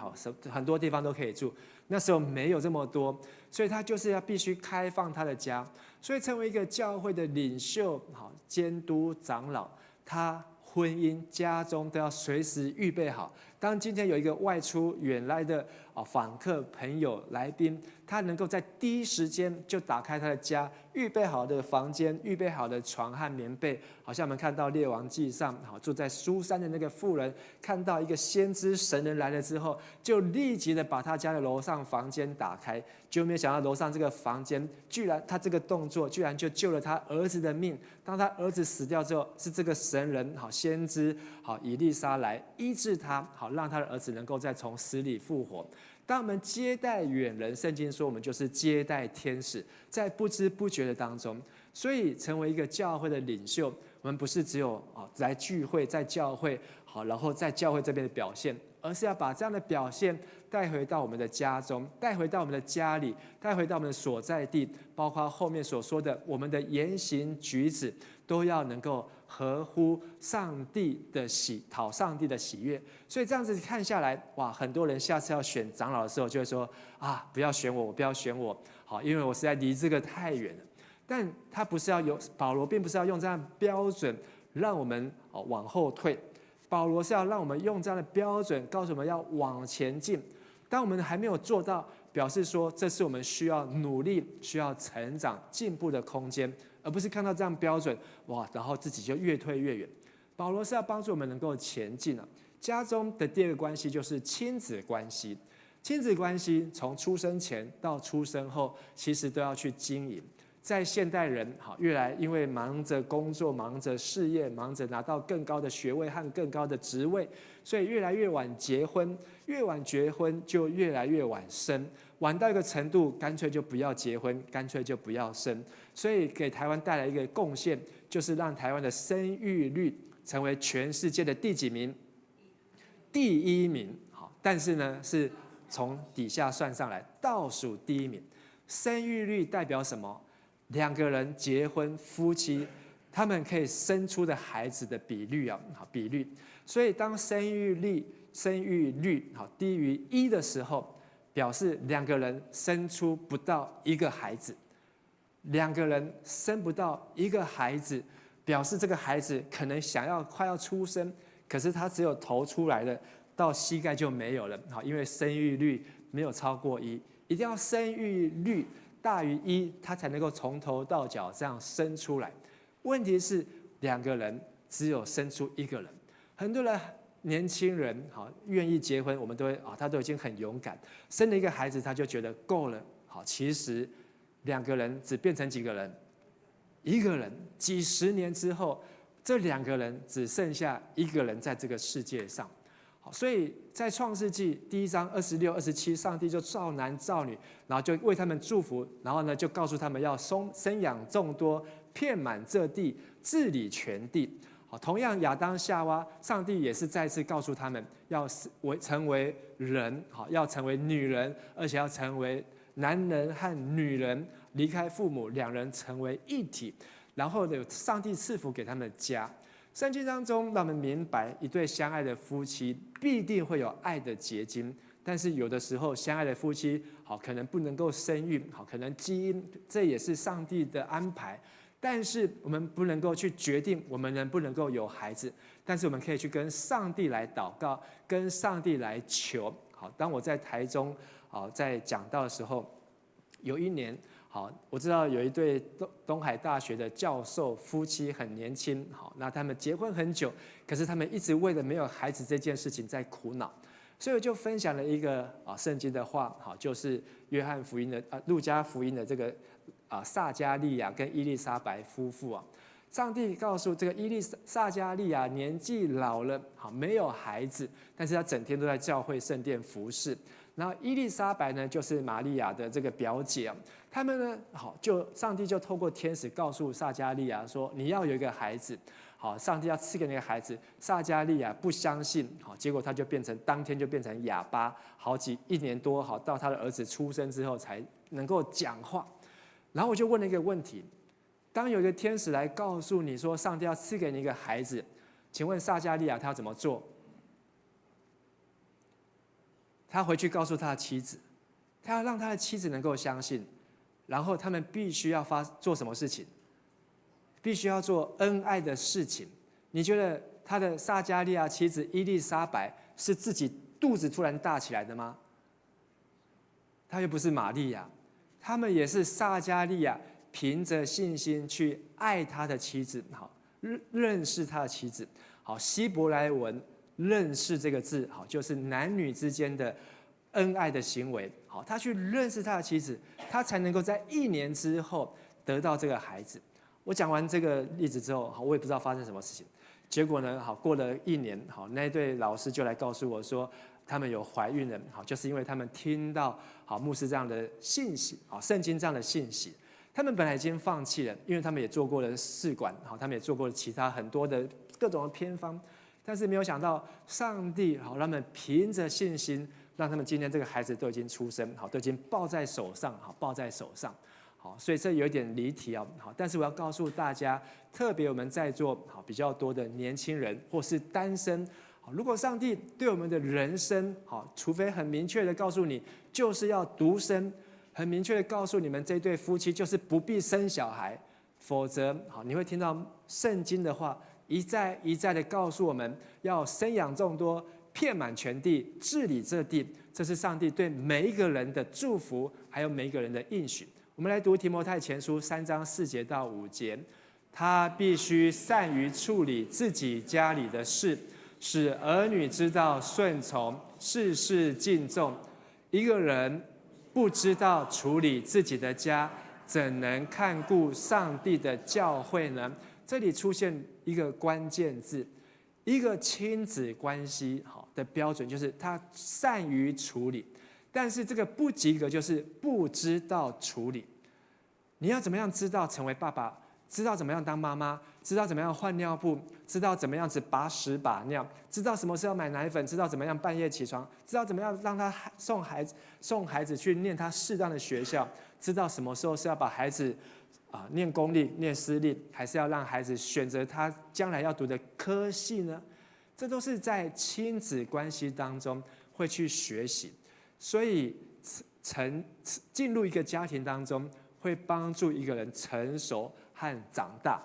S3: 很多地方都可以住。那时候没有这么多，所以他就是要必须开放他的家。所以成为一个教会的领袖、监督、长老，他婚姻、家中都要随时预备好。当今天有一个外出远来的访客、朋友、来宾，他能够在第一时间就打开他的家，预备好的房间，预备好的床和棉被。好像我们看到《列王纪》上，住在书珊的那个妇人，看到一个先知神人来了之后，就立即的把他家的楼上房间打开。就没有想到楼上这个房间，居然他这个动作居然就救了他儿子的命。当他儿子死掉之后，是这个神人先知以利沙来医治他，让他的儿子能够再从死里复活。当我们接待远人，圣经说我们就是接待天使，在不知不觉的当中。所以成为一个教会的领袖，我们不是只有来聚会，在教会然后在教会这边的表现，而是要把这样的表现带回到我们的家中，带回到我们的家里，带回到我们的所在地，包括后面所说的我们的言行举止，都要能够合乎上帝的讨上帝的喜悦。所以这样子看下来，哇，很多人下次要选长老的时候就会说啊，不要选我，不要选我，因为我实在离这个太远了。但他不是保罗并不是要用这样的标准让我们往后退，保罗是要让我们用这样的标准告诉我们要往前进。当我们还没有做到，表示说这是我们需要努力、需要成长、进步的空间，而不是看到这样标准，哇，然后自己就越退越远。保罗是要帮助我们能够前进啊。家中的第二个关系就是亲子关系，亲子关系从出生前到出生后，其实都要去经营。在现代人越来因为忙着工作、忙着事业、忙着拿到更高的学位和更高的职位，所以越来越晚结婚，越晚结婚就越来越晚生，晚到一个程度，干脆就不要结婚，干脆就不要生。所以给台湾带来一个贡献，就是让台湾的生育率成为全世界的第几名？第一名。但是呢，是从底下算上来，倒数第一名。生育率代表什么？两个人结婚，夫妻他们可以生出的孩子的比率。所以当生育率低于1的时候，表示两个人生出不到一个孩子。两个人生不到一个孩子，表示这个孩子可能快要出生，可是他只有头出来了，到膝盖就没有了。因为生育率没有超过1，一定要生育率大于1，他才能够从头到脚这样生出来。问题是两个人只有生出一个人。很多人年轻人愿意结婚，我们都会他都已经很勇敢，生了一个孩子他就觉得够了。其实两个人只变成几个人？一个人。几十年之后，这两个人只剩下一个人在这个世界上。所以在创世纪1章26、27，上帝就造男造女，然后就为他们祝福，然后呢就告诉他们要生养众多，遍满这地，治理全地。同样亚当夏娃，上帝也是再次告诉他们要成为人，要成为女人，而且要成为男人和女人，离开父母，两人成为一体。然后有上帝赐福给他们的家。圣经当中让我们明白，一对相爱的夫妻必定会有爱的结晶，但是有的时候相爱的夫妻可能不能够生育，可能基因这也是上帝的安排。但是我们不能够去决定我们能不能够有孩子，但是我们可以去跟上帝来祷告，跟上帝来求。好，当我在台中在讲道的时候，有一年，我知道有一对东海大学的教授夫妻很年轻，那他们结婚很久，可是他们一直为了没有孩子这件事情在苦恼，所以我就分享了一个圣经的话，就是约翰福音的路加福音的这个撒迦利亚跟伊丽莎白夫妇啊。上帝告诉这个撒迦利亚年纪老了，没有孩子，但是他整天都在教会圣殿服侍。然后伊丽莎白呢，就是玛利亚的这个表姐，他们呢，上帝就透过天使告诉撒迦利亚说，你要有一个孩子，上帝要赐给那个孩子。撒迦利亚不相信，结果他就当天就变成哑巴，1年多，到他的儿子出生之后才能够讲话。然后我就问了一个问题。当有一个天使来告诉你说上帝要赐给你一个孩子，请问撒迦利亚他要怎么做？他回去告诉他的妻子，他要让他的妻子能够相信，然后他们必须要做什么事情？必须要做恩爱的事情。你觉得他的撒迦利亚妻子伊丽莎白是自己肚子突然大起来的吗？他又不是玛利亚，他们也是撒迦利亚凭着信心去爱他的妻子，认识他的妻子。希伯来文认识这个字，就是男女之间的恩爱的行为。他去认识他的妻子，他才能够在1年之后得到这个孩子。我讲完这个例子之后，我也不知道发生什么事情。结果呢，过了1年，那一对老师就来告诉我说，他们有怀孕了，就是因为他们听到牧师这样的信息，圣经这样的信息。他们本来已经放弃了，因为他们也做过了试管，他们也做过了其他很多的各种的偏方，但是没有想到上帝让他们凭着信心，让他们今天这个孩子都已经出生，都已经抱在手上，所以这有点离题啊，但是我要告诉大家，特别我们在座比较多的年轻人或是单身，如果上帝对我们的人生，除非很明确的告诉你，就是要独身。很明确的告诉你们，这对夫妻就是不必生小孩，否则你会听到圣经的话一再一再的告诉我们要生养众多，遍满全地，治理这地。这是上帝对每一个人的祝福，还有每一个人的应许。我们来读提摩太前书3章4节到5节，他必须善于处理自己家里的事，使儿女知道顺从，事事敬重。一个人不知道处理自己的家，怎能看顾上帝的教会呢？这里出现一个关键字，一个亲子关系的标准就是他善于处理，但是这个不及格就是不知道处理。你要怎么样知道成为爸爸？知道怎么样当妈妈，知道怎么样换尿布，知道怎么样子把屎把尿，知道什么时候买奶粉，知道怎么样半夜起床，知道怎么样让他送孩子去念他适当的学校，知道什么时候是要把孩子念公立念私立，还是要让孩子选择他将来要读的科系呢？这都是在亲子关系当中会去学习，所以进入一个家庭当中，会帮助一个人成熟和长大。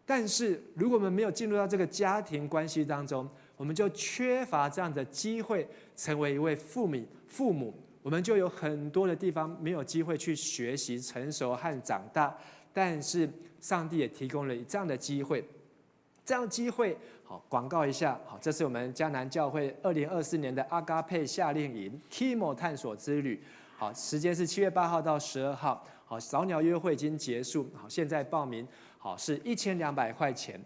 S3: 但是如果我们没有进入到这个家庭关系当中，我们就缺乏这样的机会成为一位父母，我们就有很多的地方没有机会去学习成熟和长大。但是上帝也提供了这样的机会，这样的机会，广告一下，这是我们迦南教会2024年的阿嘎佩夏令营 Kimo 探索之旅，时间是7月8号到12号，早鸟约会已经结束，现在报名是1200块钱，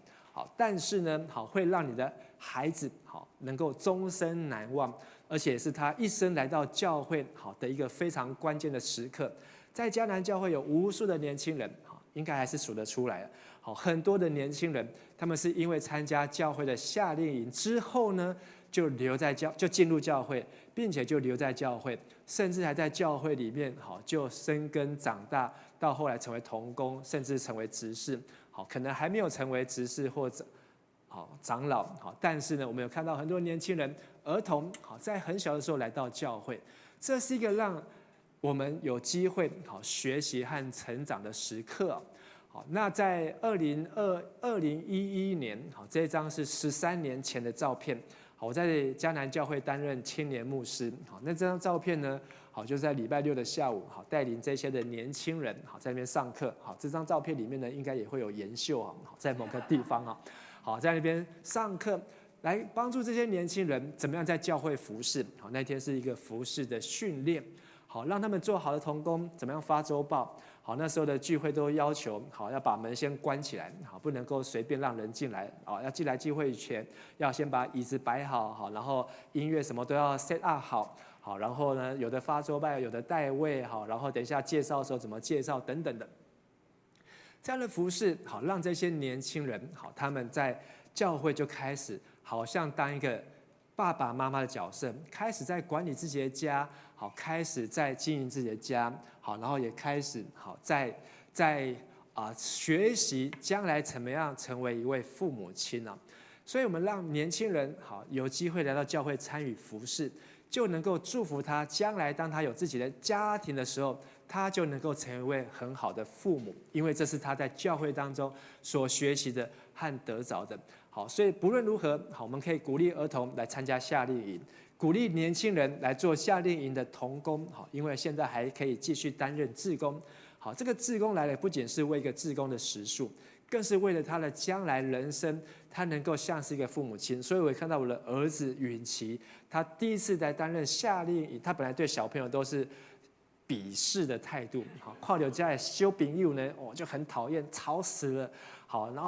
S3: 但是呢，会让你的孩子能够终身难忘，而且是他一生来到教会的一个非常关键的时刻。在迦南教会有无数的年轻人，应该还是数得出来的。很多的年轻人，他们是因为参加教会的夏令营之后呢，就进入教会，并且就留在教会，甚至还在教会里面就生根长大，到后来成为同工，甚至成为执事。可能还没有成为执事或者长老，但是呢，我们有看到很多年轻人、儿童在很小的时候来到教会，这是一个让我们有机会学习和成长的时刻。好，那在2011年，好，这一张是13年前的照片。好，我在迦南教会担任青年牧师。好，那这张照片呢，好，就是在礼拜六的下午，好，带领这些的年轻人，好，在那边上课。好，这张照片里面呢，应该也会有研秀啊，好，在某个地方啊，好，在那边上课，来帮助这些年轻人怎么样在教会服侍。好，那天是一个服侍的训练。好，让他们做好的同工，怎么样发周报？好，那时候的聚会都要求，好，要把门先关起来，好，不能够随便让人进来，好，要进来聚会前，要先把椅子摆好，好，然后音乐什么都要 set up 好，好，然后呢，有的发周报，有的带位，好，然后等一下介绍的时候怎么介绍等等的，这样的服事，好，让这些年轻人，好，他们在教会就开始，好像当一个爸爸妈妈的角色，开始在管理自己的家，好，开始在经营自己的家，好，然后也开始好在学习将来怎么样成为一位父母亲啊。所以我们让年轻人好有机会来到教会参与服事，就能够祝福他将来当他有自己的家庭的时候，他就能够成为一位很好的父母，因为这是他在教会当中所学习的和得着的。好，所以不论如何，好，我们可以鼓励儿童来参加夏令营，鼓励年轻人来做夏令营的同工。好，因为现在还可以继续担任志工。好，这个志工来了，不仅是为一个志工的时数，更是为了他的将来人生，他能够像是一个父母亲。所以我也看到我的儿子允琪，他第一次来担任夏令营，他本来对小朋友都是鄙视的态度，好，跨流家的修饼友呢，就很讨厌，吵死了。好，然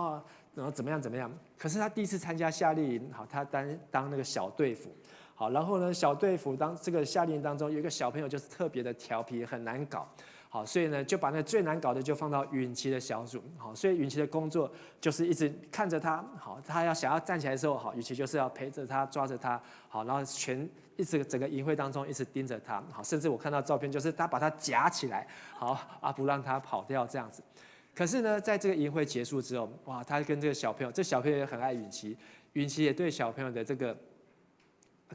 S3: 后怎么样？可是他第一次参加夏令营，好，他当那个小队辅，好，然后呢，小队辅当这个夏令营当中有一个小朋友就是特别的调皮，很难搞，好，所以呢就把那最难搞的就放到允琪的小组，好，所以允琪的工作就是一直看着他，好，他想要站起来的时候，好，允琪就是要陪着他，抓着他，好，然后整个营会当中一直盯着他，好，甚至我看到照片就是他把他夹起来，好不让他跑掉这样子。可是呢，在这个营会结束之后，哇，他跟这个小朋友，这小朋友也很爱允琪，允琪也对小朋友的这个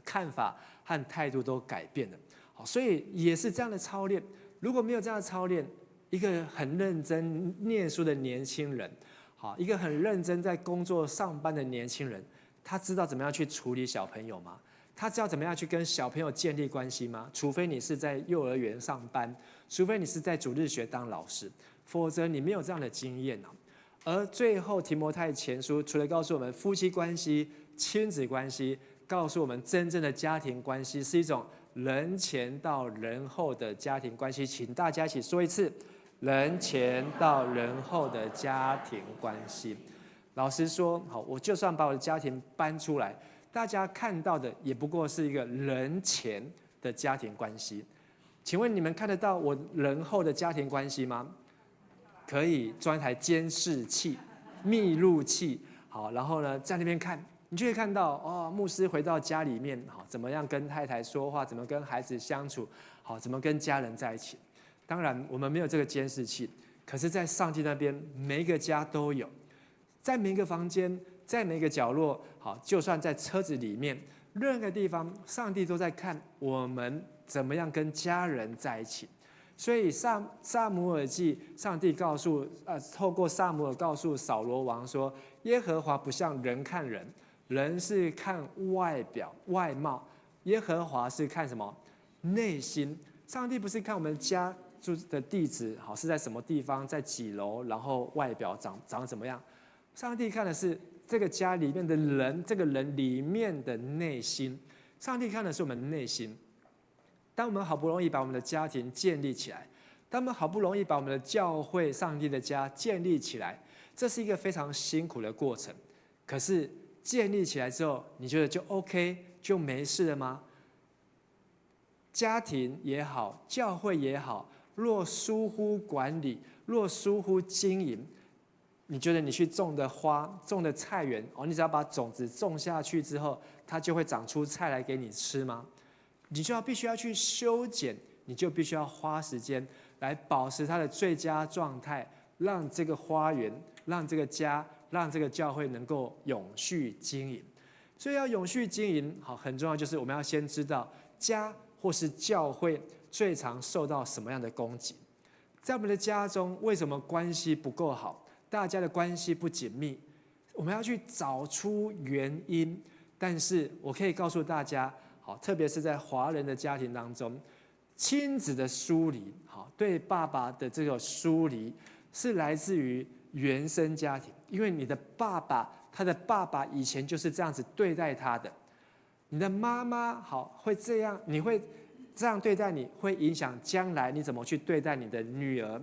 S3: 看法和态度都改变了。好，所以也是这样的操练。如果没有这样的操练，一个很认真念书的年轻人，好，一个很认真在工作上班的年轻人，他知道怎么样去处理小朋友吗？他知道怎么样去跟小朋友建立关系吗？除非你是在幼儿园上班，除非你是在主日学当老师，否则你没有这样的经验啊。而最后提摩太前书除了告诉我们夫妻关系、亲子关系，告诉我们真正的家庭关系是一种人前到人后的家庭关系。请大家一起说一次：人前到人后的家庭关系。老实说，好，我就算把我的家庭搬出来，大家看到的也不过是一个人前的家庭关系。请问你们看得到我人后的家庭关系吗？可以装一台监视器、密录器，好，然后呢，在那边看，你就会看到牧师回到家里面，好，怎么样跟太太说话，怎么跟孩子相处，好，怎么跟家人在一起。当然，我们没有这个监视器，可是，在上帝那边，每一个家都有，在每一个房间，在每一个角落，好，就算在车子里面，任何地方，上帝都在看我们怎么样跟家人在一起。所以撒母耳记，上帝透过撒母耳告诉扫罗王说，耶和华不像人看人，人是看外表外貌，耶和华是看什么？内心。上帝不是看我们家住的地址，好，是在什么地方，在几楼，然后外表长怎么样？上帝看的是这个家里面的人，这个人里面的内心。上帝看的是我们的内心。当我们好不容易把我们的家庭建立起来，当我们好不容易把我们的教会、上帝的家建立起来，这是一个非常辛苦的过程。可是建立起来之后，你觉得就 OK 就没事了吗？家庭也好，教会也好，若疏忽管理，若疏忽经营，你觉得你去种的花、种的菜园，你只要把种子种下去之后，它就会长出菜来给你吃吗？你就必须要去修剪，你就必须要花时间来保持它的最佳状态，让这个花园、让这个家、让这个教会能够永续经营。所以要永续经营，好，很重要就是我们要先知道家或是教会最常受到什么样的攻击。在我们的家中，为什么关系不够好？大家的关系不紧密，我们要去找出原因。但是我可以告诉大家，好，特别是在华人的家庭当中，亲子的疏离，好，对爸爸的这个疏离，是来自于原生家庭，因为你的爸爸，他的爸爸以前就是这样子对待他的，你的妈妈好会这样，你会这样对待你，会影响将来你怎么去对待你的女儿。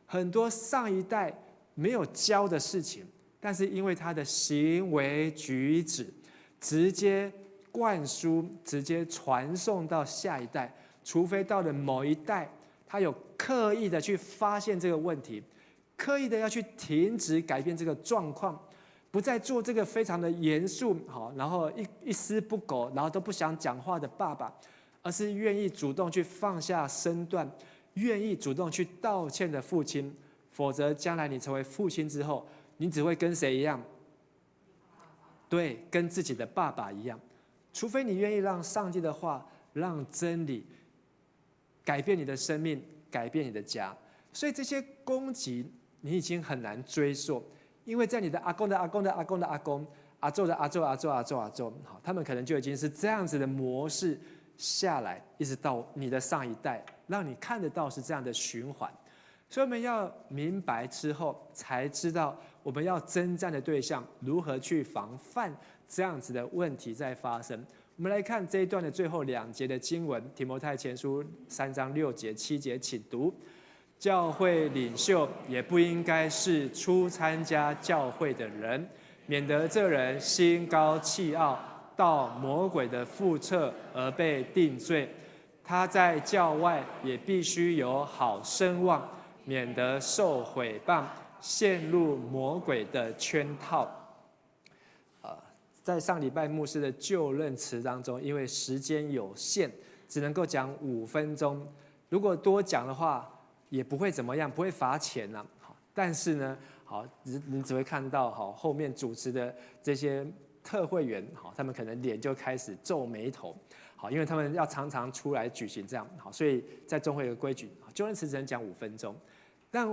S3: 很多上一代没有教的事情，但是因为他的行为举止，直接灌输，直接传送到下一代，除非到了某一代，他有刻意的去发现这个问题，刻意的要去停止改变这个状况，不再做这个非常的严肃，好，然后一丝不苟，然后都不想讲话的爸爸，而是愿意主动去放下身段，愿意主动去道歉的父亲。否则，将来你成为父亲之后，你只会跟谁一样？对，跟自己的爸爸一样。除非你愿意让上帝的话、让真理改变你的生命，改变你的家。所以这些攻击你已经很难追溯，因为在你的阿公的阿公的阿公的阿公、阿祖的阿祖、阿祖、阿祖、阿祖，好，他们可能就已经是这样子的模式下来，一直到你的上一代，让你看得到是这样的循环。所以我们要明白之后，才知道我们要征战的对象如何去防范这样子的问题在发生。我们来看这一段的最后2节的经文，提摩太前书3章6节、7节，请读。教会领袖也不应该是初参加教会的人，免得这人心高气傲，到魔鬼的覆辙而被定罪。他在教外也必须有好声望，免得受毁谤，陷入魔鬼的圈套。在上礼拜牧师的就任词当中，因为时间有限，只能够讲5分钟。如果多讲的话，也不会怎么样，不会罚钱啊。但是呢，好，你只会看到好后面主持的这些特会员，好，他们可能脸就开始皱眉头，好，因为他们要常常出来举行这样，好，所以在中会有个规矩，就任词只能讲5分钟。但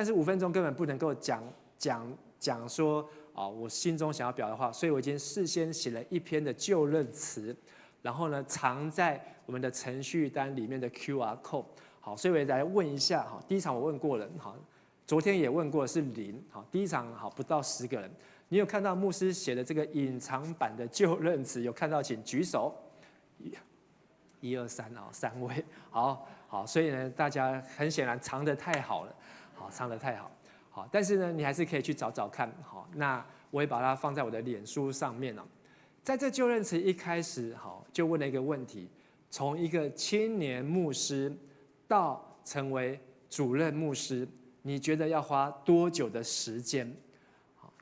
S3: 是5分钟根本不能够讲说我心中想要表达的话，所以我已经事先写了一篇的就任词，然后呢藏在我们的程序单里面的 QR code。好，所以我也来问一下，好，第一场我问过了，好，昨天也问过是0，好，第一场好不到10个人。你有看到牧师写的这个隐藏版的就任词？有看到请举手。1、2、3啊，3位，好，所以呢，大家很显然藏得太好了，好，藏得太好，好，但是呢，你还是可以去找找看，好，那我也把它放在我的脸书上面了。在这就任词一开始，好，就问了一个问题：从一个青年牧师到成为主任牧师，你觉得要花多久的时间？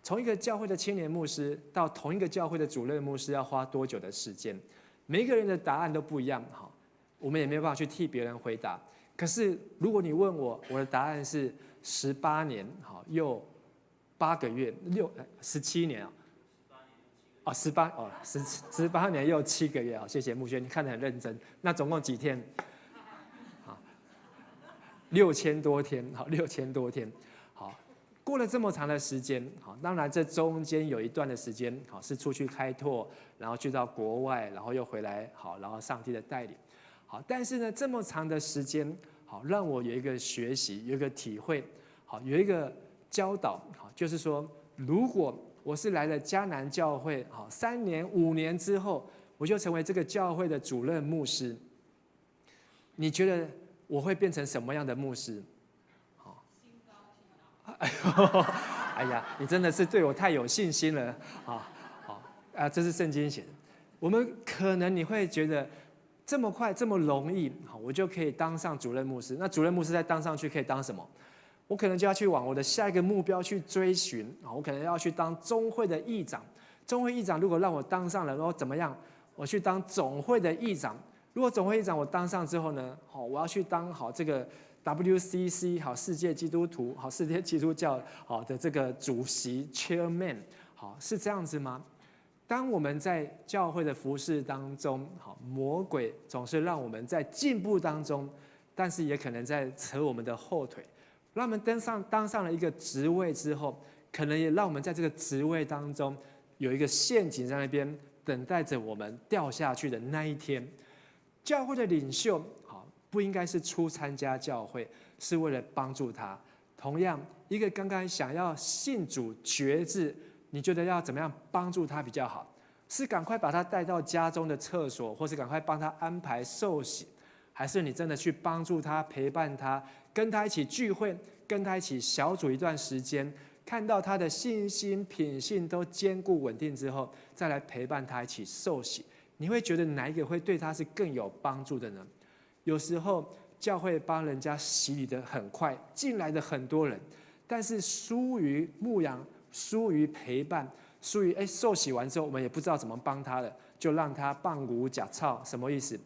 S3: 从一个教会的青年牧师到同一个教会的主任牧师，要花多久的时间？每一个人的答案都不一样，好，我们也没有办法去替别人回答。可是如果你问我，我的答案是18年，好，又8个月，17年啊，18年又7个月啊，谢谢木轩，你看得很认真。那总共几天？好，6000多天，好，6000多天，好，过了这么长的时间，好，当然这中间有一段的时间，好，是出去开拓，然后去到国外，然后又回来，好，然后上帝的带领，好，但是呢，这么长的时间，好，让我有一个学习，有一个体会，好，有一个教导，好，就是说，如果我是来了迦南教会，好，3年5年之后，我就成为这个教会的主任牧师，你觉得我会变成什么样的牧师？哎呀，你真的是对我太有信心了啊！这是圣经写的。我们可能你会觉得这么快这么容易，好，我就可以当上主任牧师。那主任牧师再当上去可以当什么？我可能就要去往我的下一个目标去追寻啊！我可能要去当中会的议长。中会议长如果让我当上了，然后怎么样？我去当总会的议长。如果总会议长我当上之后呢，好，我要去当好这个。WCC 好，世界基督徒好，世界基督教好的这个主席 Chairman 好，是这样子吗？当我们在教会的服事当中，好，魔鬼总是让我们在进步当中，但是也可能在扯我们的后腿，让我们当上了一个职位之后，可能也让我们在这个职位当中有一个陷阱在那边等待着我们掉下去的那一天。教会的领袖，不应该是初参加教会，是为了帮助他。同样，一个刚刚想要信主决志，你觉得要怎么样帮助他比较好？是赶快把他带到家中的厕所，或是赶快帮他安排受洗，还是你真的去帮助他、陪伴他，跟他一起聚会，跟他一起小组一段时间，看到他的信心、品性都坚固稳定之后，再来陪伴他一起受洗？你会觉得哪一个会对他是更有帮助的呢？有时候教会帮人家洗礼的很快，进来的很多人，但是疏于牧养、疏于陪伴、疏于受洗完之后，我们也不知道怎么帮他了，就让他棒骨假操，什么意思？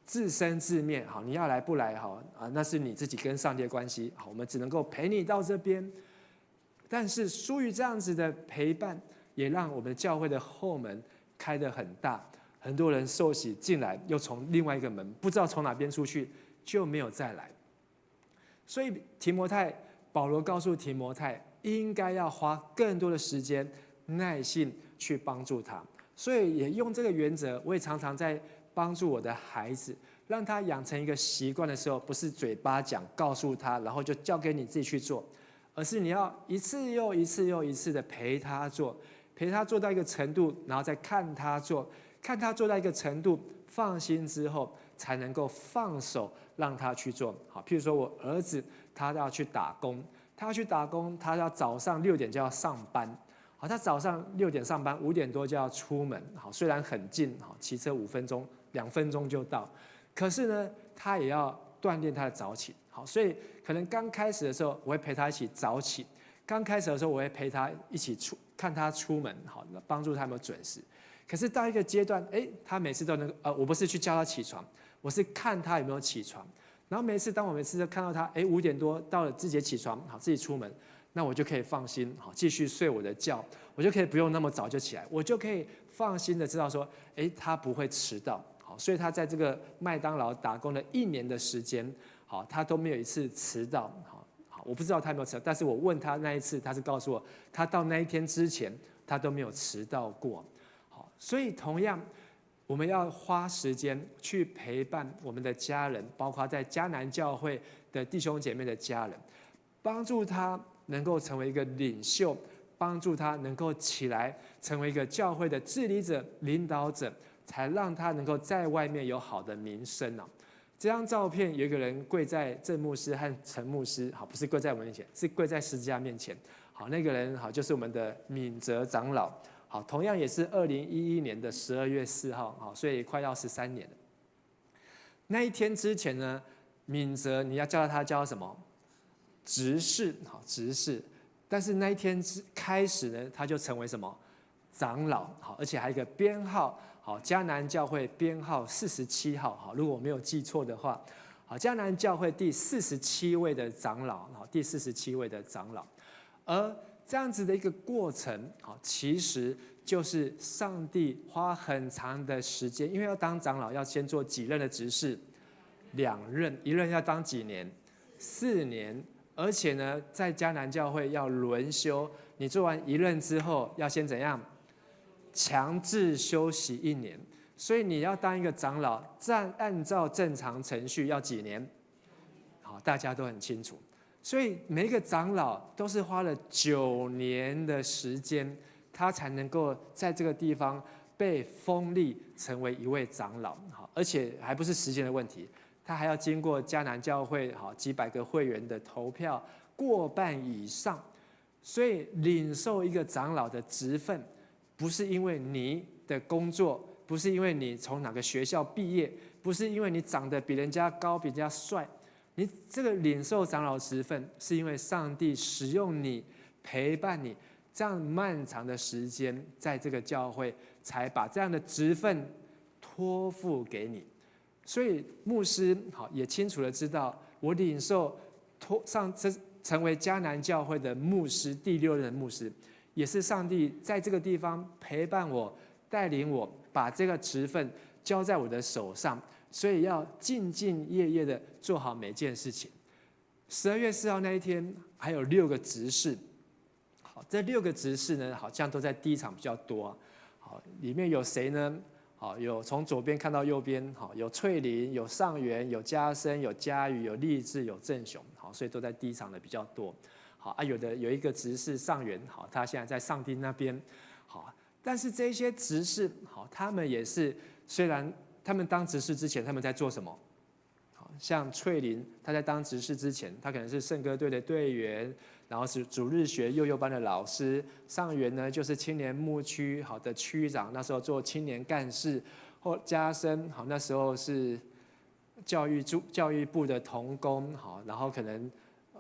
S3: 自生自灭。好，你要来不来？好啊，那是你自己跟上帝的关系。好，我们只能够陪你到这边。但是疏于这样子的陪伴，也让我们教会的后门开得很大。很多人受洗进来，又从另外一个门，不知道从哪边出去，就没有再来。所以保罗告诉提摩太，应该要花更多的时间、耐性去帮助他。所以也用这个原则，我也常常在帮助我的孩子，让他养成一个习惯的时候，不是嘴巴讲告诉他，然后就交给你自己去做，而是你要一次又一次又一次的陪他做，陪他做到一个程度，然后再看他做。看他做到一个程度，放心之后，才能够放手让他去做。好，譬如说我儿子他要去打工，他要早上6点就要上班。好，他早上6点上班，5点多就要出门。好，虽然很近，好，骑车5分钟，2分钟就到。可是呢，他也要锻炼他的早起。好，所以可能刚开始的时候，我会陪他一起早起。刚开始的时候，我会陪他一起看他出门，好，帮助他有没有准时。可是到一个阶段，他每次都能我不是去叫他起床，我是看他有没有起床。然后当我每次都看到他5点多到了，自己起床，好，自己出门，那我就可以放心，好，继续睡我的觉，我就可以不用那么早就起来，我就可以放心的知道说，他不会迟到。好，所以他在这个麦当劳打工了1年的时间，好，他都没有一次迟到。好，我不知道他有没有迟到，但是我问他那一次，他是告诉我，他到那一天之前，他都没有迟到过。所以同样，我们要花时间去陪伴我们的家人，包括在迦南教会的弟兄姐妹的家人，帮助他能够成为一个领袖，帮助他能够起来成为一个教会的治理者、领导者，才让他能够在外面有好的名声。这张照片有一个人跪在郑牧师和陈牧师，好，不是跪在我们面前，是跪在十字架面前。好，那个人好就是我们的敏哲长老。好，同样也是2011年的12月4号，好，所以快要13年了。那一天之前呢，敏哲你要叫他叫什么？执事，好，执事。但是那一天开始呢，他就成为什么？长老，好，而且还有一个编号，好，迦南教会编号47号，好，如果我没有记错的话，好，迦南教会第47位的长老，好，第47位的长老，而这样子的一个过程，其实就是上帝花很长的时间，因为要当长老要先做几任的执事？2任，一任要当几年？4年，而且呢，在迦南教会要轮休，你做完1任之后，要先怎样？强制休息1年，所以你要当一个长老，按照正常程序要几年？好，大家都很清楚。所以每一个长老都是花了9年的时间，他才能够在这个地方被封立成为一位长老。好，而且还不是时间的问题，他还要经过迦南教会好几百个会员的投票，过半以上。所以领受一个长老的职分，不是因为你的工作，不是因为你从哪个学校毕业，不是因为你长得比人家高、比人家帅。你这个领受长老职分，是因为上帝使用你、陪伴你这样漫长的时间，在这个教会才把这样的职分托付给你。所以牧师好也清楚的知道，我领受成为迦南教会的牧师，第6任牧师，也是上帝在这个地方陪伴我、带领我，把这个职分交在我的手上。所以要兢兢业业的做好每件事情。12月4号那一天，还有6个执事。好，这6个执事呢，好像都在第一场比较多。好，里面有谁呢？好，有从左边看到右边，好，有翠玲，有上元，有嘉生，有嘉瑜，有立志，有正雄，好，所以都在第一场的比较多。好啊，有一个执事上元，好，他现在在上帝那边，好，但是这些执事，好，他们也是，虽然他们当执事之前，他们在做什么？好，像翠玲，他在当执事之前，他可能是圣歌队的队员，然后是主日学幼幼班的老师。上元呢，就是青年牧区好的区长，那时候做青年干事。或嘉生，好，那时候是教育部的同工，好，然后可能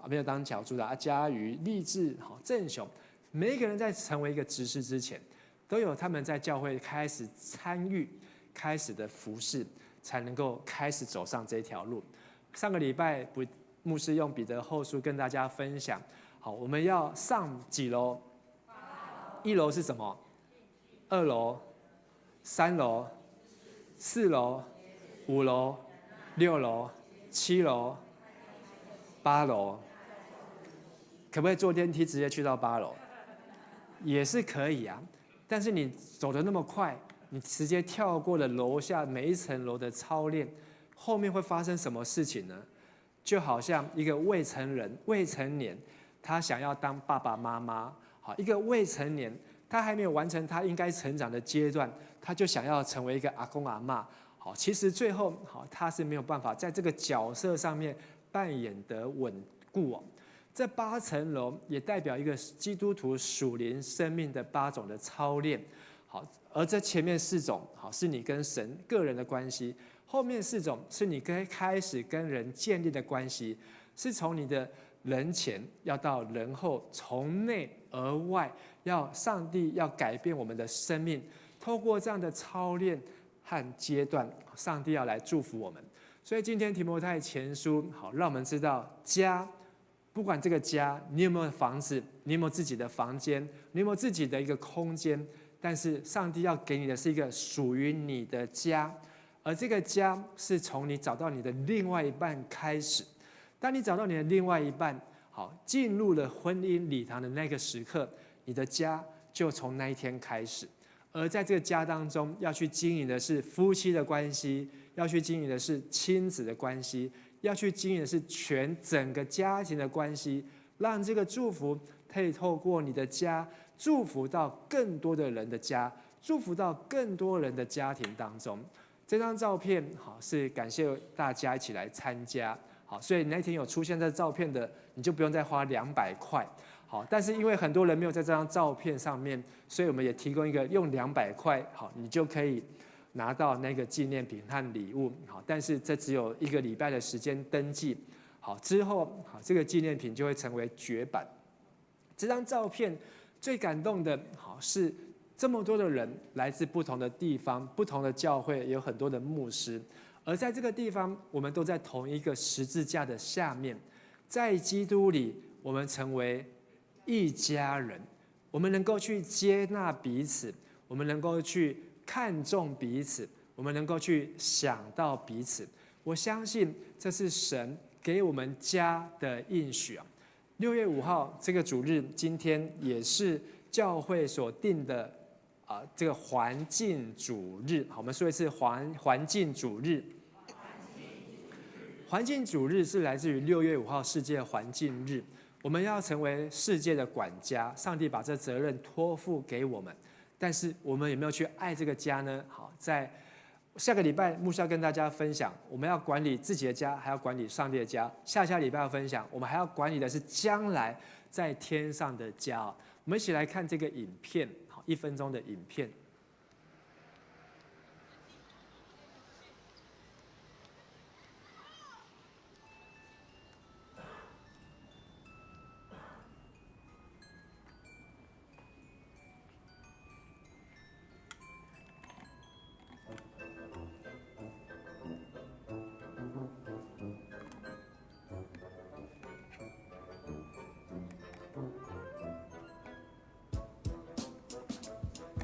S3: 没有当小组的嘉瑜、立志、好正雄，每一个人在成为一个执事之前，都有他们在教会开始参与、开始的服事，才能够开始走上这条路。上个礼拜，牧师用彼得后书跟大家分享，好，我们要上几楼？1楼是什么？2楼、3楼、4楼、5楼、6楼、7楼、8楼，可不可以坐电梯直接去到8楼？也是可以啊，但是你走得那么快，你直接跳过了楼下每一层楼的操练，后面会发生什么事情呢？就好像一个未成年，他想要当爸爸妈妈，好，一个未成年，他还没有完成他应该成长的阶段，他就想要成为一个阿公阿嬷，好，其实最后好他是没有办法在这个角色上面扮演得稳固哦。这8层楼也代表一个基督徒属灵生命的8种的操练，好，而这前面4种好是你跟神个人的关系，后面4种是你开始跟人建立的关系，是从你的人前要到人后，从内而外，上帝要改变我们的生命，透过这样的操练和阶段，上帝要来祝福我们。所以今天提摩太前书，好，让我们知道家。不管这个家，你有没有房子，你有没有自己的房间，你有没有自己的一个空间，但是上帝要给你的是一个属于你的家，而这个家是从你找到你的另外一半开始。当你找到你的另外一半，好，进入了婚姻礼堂的那个时刻，你的家就从那一天开始。而在这个家当中，要去经营的是夫妻的关系，要去经营的是亲子的关系，要去经营的是整个家庭的关系，让这个祝福可以透过你的家祝福到更多的人的家，祝福到更多人的家庭当中。这张照片好是感谢大家一起来参加，好，所以那天有出现在照片的，你就不用再花200块。好，但是因为很多人没有在这张照片上面，所以我们也提供一个用200块，好，你就可以拿到那个纪念品和礼物。好，但是这只有1个礼拜的时间登记。好，之后好，这个纪念品就会成为绝版。这张照片最感动的，好是这么多的人来自不同的地方、不同的教会，有很多的牧师，而在这个地方，我们都在同一个十字架的下面，在基督里，我们成为一家人，我们能够去接纳彼此，我们能够去看重彼此，我们能够去想到彼此。我相信这是神给我们家的应许啊。6月5号这个主日，今天也是教会所定的这个环境主日。好，我们说一次环境主日。环境主日是来自于6月5号世界环境日。我们要成为世界的管家，上帝把这责任托付给我们，但是我们有没有去爱这个家呢？好，在下个礼拜牧师要跟大家分享，我们要管理自己的家，还要管理上帝的家。下礼拜要分享，我们还要管理的是将来在天上的家。我们一起来看这个影片，好，1分钟的影片。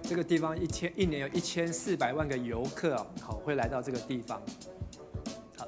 S3: 这个地方一年有1400万个游客好会来到这个地方。好，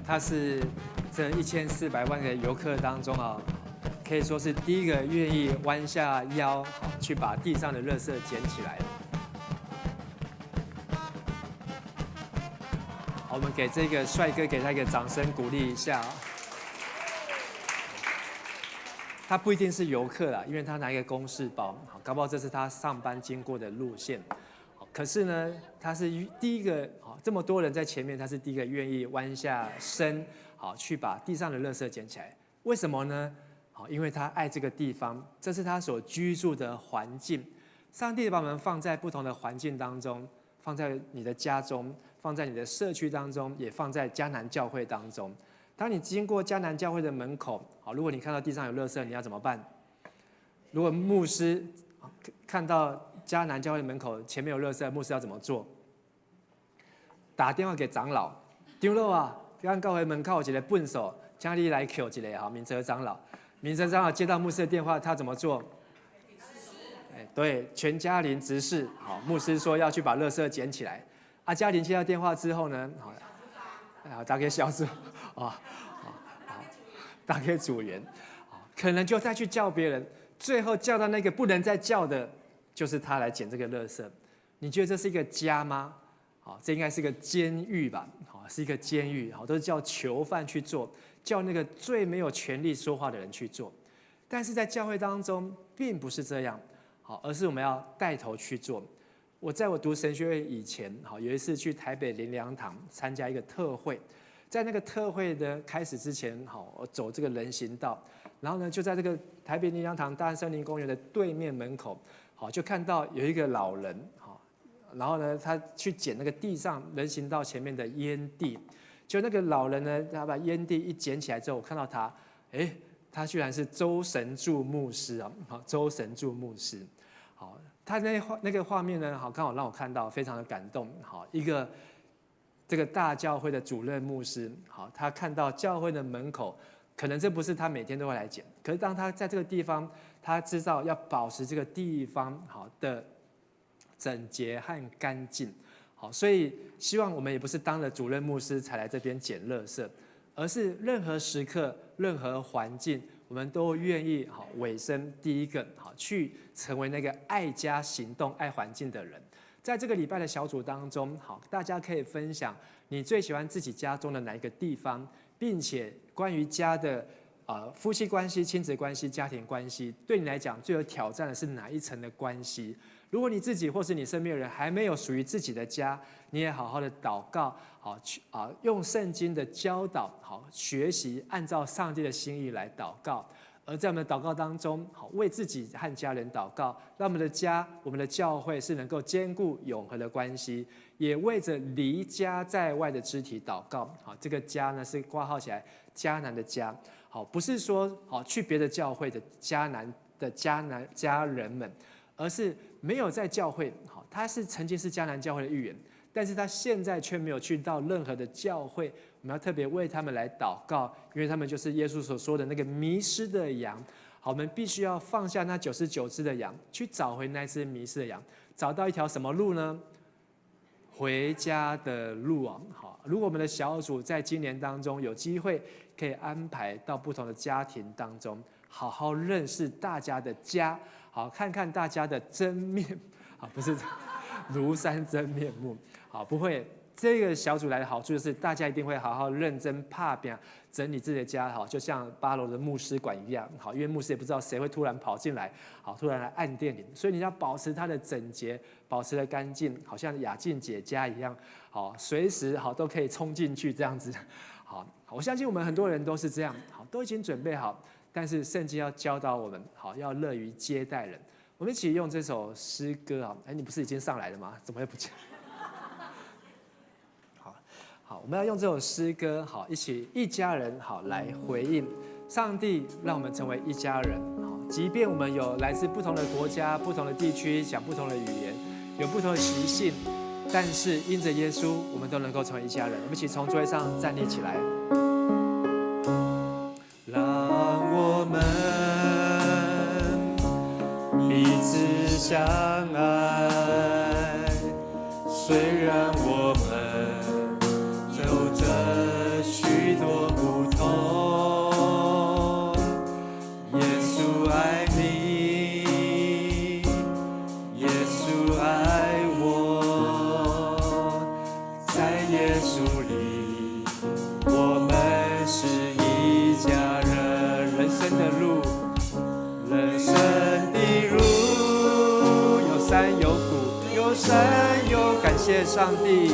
S3: 他是这1400万个游客当中啊，可以说是第一个愿意弯下腰去把地上的垃圾捡起来。好，我们给这个帅哥给他一个掌声鼓励一下。他不一定是游客啦，因为他拿一个公事包，好，搞不好这是他上班经过的路线。可是呢，他是第一个，这么多人在前面，他是第一个愿意弯下身，好，去把地上的垃圾捡起来。为什么呢？好，因为他爱这个地方，这是他所居住的环境。上帝把我们放在不同的环境当中，放在你的家中，放在你的社区当中，也放在迦南教会当中。当你经过迦南教会的门口，好，如果你看到地上有垃圾，你要怎么办？如果牧师看到迦南教会的门口前面有垃圾，牧师要怎么做？打电话给长老，长老啊，刚教会门口有一个笨手，请你来捡一个，好，明哲长老。明哲长老接到牧师的电话，他怎么做？对，全家邻直视。好，牧师说要去把垃圾捡起来。啊，家邻接到电话之后呢，好，打给小组，打给组员，可能就再去叫别人，最后叫到那个不能再叫的，就是他来捡这个垃圾。你觉得这是一个家吗？好，这应该是个监狱吧？好，是一个监狱，好，都是叫囚犯去做，叫那个最没有权利说话的人去做。但是在教会当中，并不是这样，好，而是我们要带头去做。在我读神学院以前，好，有一次去台北灵粮堂参加一个特会，在那个特会的开始之前，好，我走这个人行道，然后呢，就在这个台北灵粮堂大安森林公园的对面门口，好，就看到有一个老人，好，然后呢，他去捡那个地上人行道前面的烟蒂，就那个老人呢，他把烟蒂一捡起来之后，我看到他，他居然是周神助牧师啊，好，周神助牧师，好。他那个画面呢，好，刚好让我看到，非常的感动。好，一个这个大教会的主任牧师，好，他看到教会的门口，可能这不是他每天都会来捡，可是当他在这个地方，他知道要保持这个地方好的整洁和干净。好，所以希望我们也不是当了主任牧师才来这边捡垃圾，而是任何时刻、任何环境。我们都愿意好委身第一个好去成为那个爱家行动、爱环境的人。在这个礼拜的小组当中，好，大家可以分享你最喜欢自己家中的哪一个地方，并且关于家的夫妻关系、亲子关系、家庭关系，对你来讲最有挑战的是哪一层的关系？如果你自己或是你身边的人还没有属于自己的家，你也好好的祷告，好用圣经的教导，好学习按照上帝的心意来祷告。而在我们的祷告当中，好为自己和家人祷告，让我们的家、我们的教会是能够兼顾永恒的关系，也为着离家在外的肢体祷告。好，这个家呢是括号起来迦南的家，好，不是说好去别的教会的迦南家人们。而是没有在教会，好，他是曾经是迦南教会的一员，但是他现在却没有去到任何的教会。我们要特别为他们来祷告，因为他们就是耶稣所说的那个迷失的羊。好，我们必须要放下那99只的羊，去找回那只迷失的羊，找到一条什么路呢？回家的路啊！好，如果我们的小组在今年当中有机会，可以安排到不同的家庭当中，好好认识大家的家。好，看看大家的真面，好，不是庐山真面目，好，不会。这个小组来的好处就是大家一定会好好认真打拼整理自己的家，好，就像8楼的牧师馆一样，好，因为牧师也不知道谁会突然跑进来，好，突然来按电铃，所以你要保持它的整洁，保持的干净，好像雅静姐家一样，好，随时好都可以冲进去这样子，好，我相信我们很多人都是这样，好，都已经准备好。但是圣经要教导我们，好，要乐于接待人。我们一起用这首诗歌啊，你不是已经上来了吗？怎么会不见？好，我们要用这首诗歌，好，一家人，好，来回应上帝，让我们成为一家人。好，即便我们有来自不同的国家、不同的地区，讲不同的语言，有不同的习性，但是因着耶稣，我们都能够成为一家人。我们一起从座位上站立起来。让我们彼此相爱，虽然我们走着许多生的路，人生的路，有山有谷，有山有感谢上帝，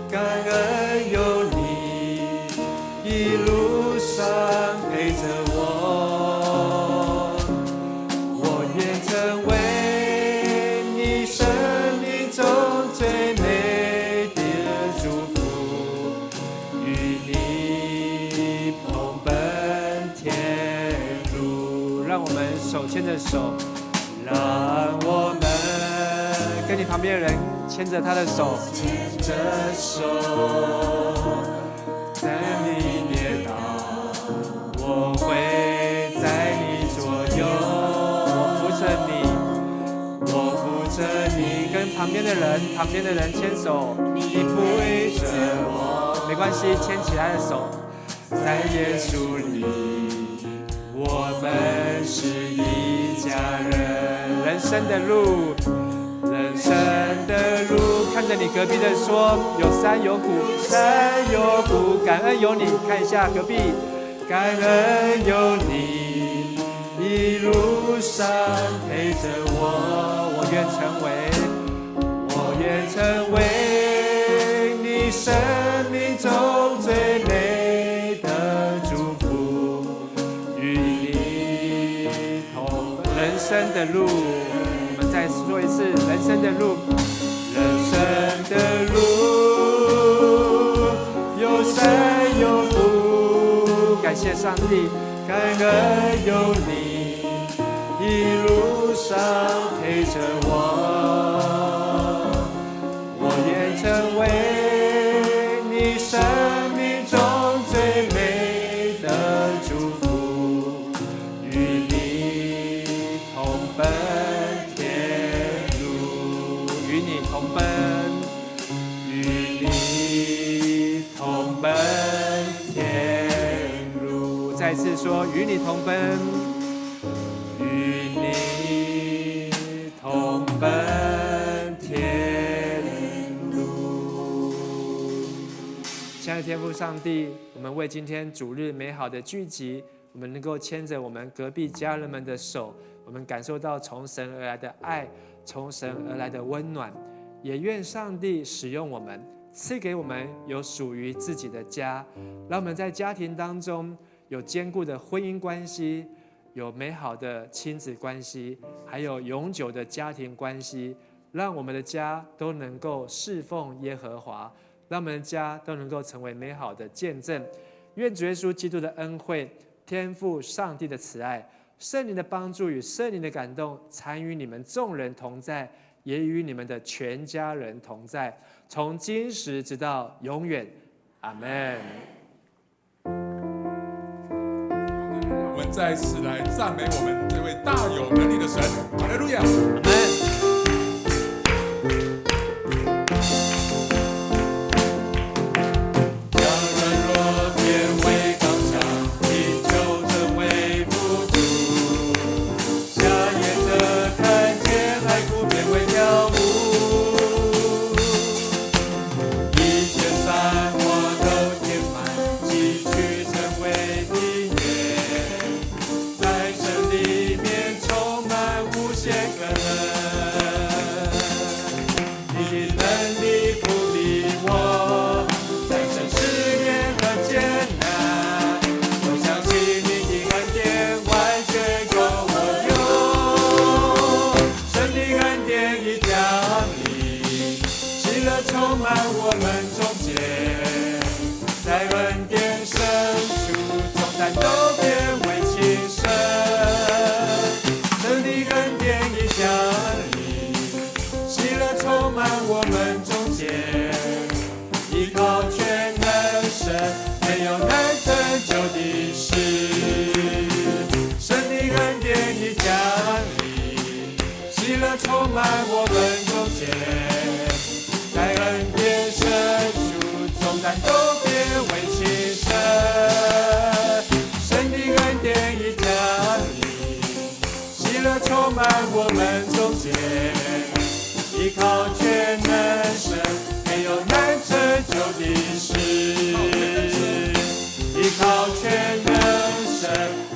S3: 感恩有你一路上陪着我，我愿成为你生命中最美的祝福，与你同奔天路。让我们手牵着手，让我们跟你旁边的人牵着他的手，牵着手，当你跌倒，我会在你左右，我扶着你，我扶着你，跟旁边的人牵手，你扶着我，没关系，牵起他的手，在耶稣里，我们是一家人。人生的路，人生的路，看着你隔壁的说，有山有谷，山有谷，感恩有你。看一下隔壁，感恩有你，一路上陪着我，我愿成为你生命中最美的祝福，与你同人生的路。我们再说一次，人生的路，人生的路，有山有谷，感谢上帝，感恩有你，一路上陪着我，我愿成为你生命中最美的祝福，与你同奔天路，与你同奔，与你同奔天路。再次说，与你同奔，与你同奔天路。亲爱的天父上帝，我们为今天主日美好的聚集，我们能够牵着我们隔壁家人们的手，我们感受到从神而来的爱，从神而来的温暖。也愿上帝使用我们，赐给我们有属于自己的家，让我们在家庭当中有坚固的婚姻关系，有美好的亲子关系，还有永久的家庭关系，让我们的家都能够侍奉耶和华，让我们的家都能够成为美好的见证。愿主耶稣基督的恩惠、天父上帝的慈爱、圣灵的帮助与圣灵的感动，常与你们众人同在，也与你们的全家人同在，从今时直到永远。阿们。
S1: 我们再次来赞美我们这位大有能力的神，哈利路亚！
S3: 阿们。充满我们中间，在恩典深处，重担都变为轻省。神的恩典已降临，喜乐充满我们中间，依靠全能神，没有难成就的事。依靠全能神。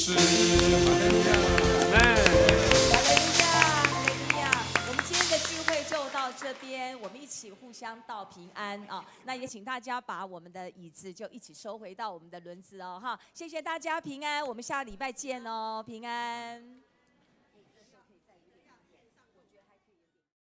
S1: 是。哈利路亚。
S2: 哈利路亚，哈利路亚。我们今天的聚会就到这边，我们一起互相道平安啊。那也请大家把我们的椅子就一起收回到我们的轮子哦，哈。谢谢大家平安，我们下礼拜见哦，平安。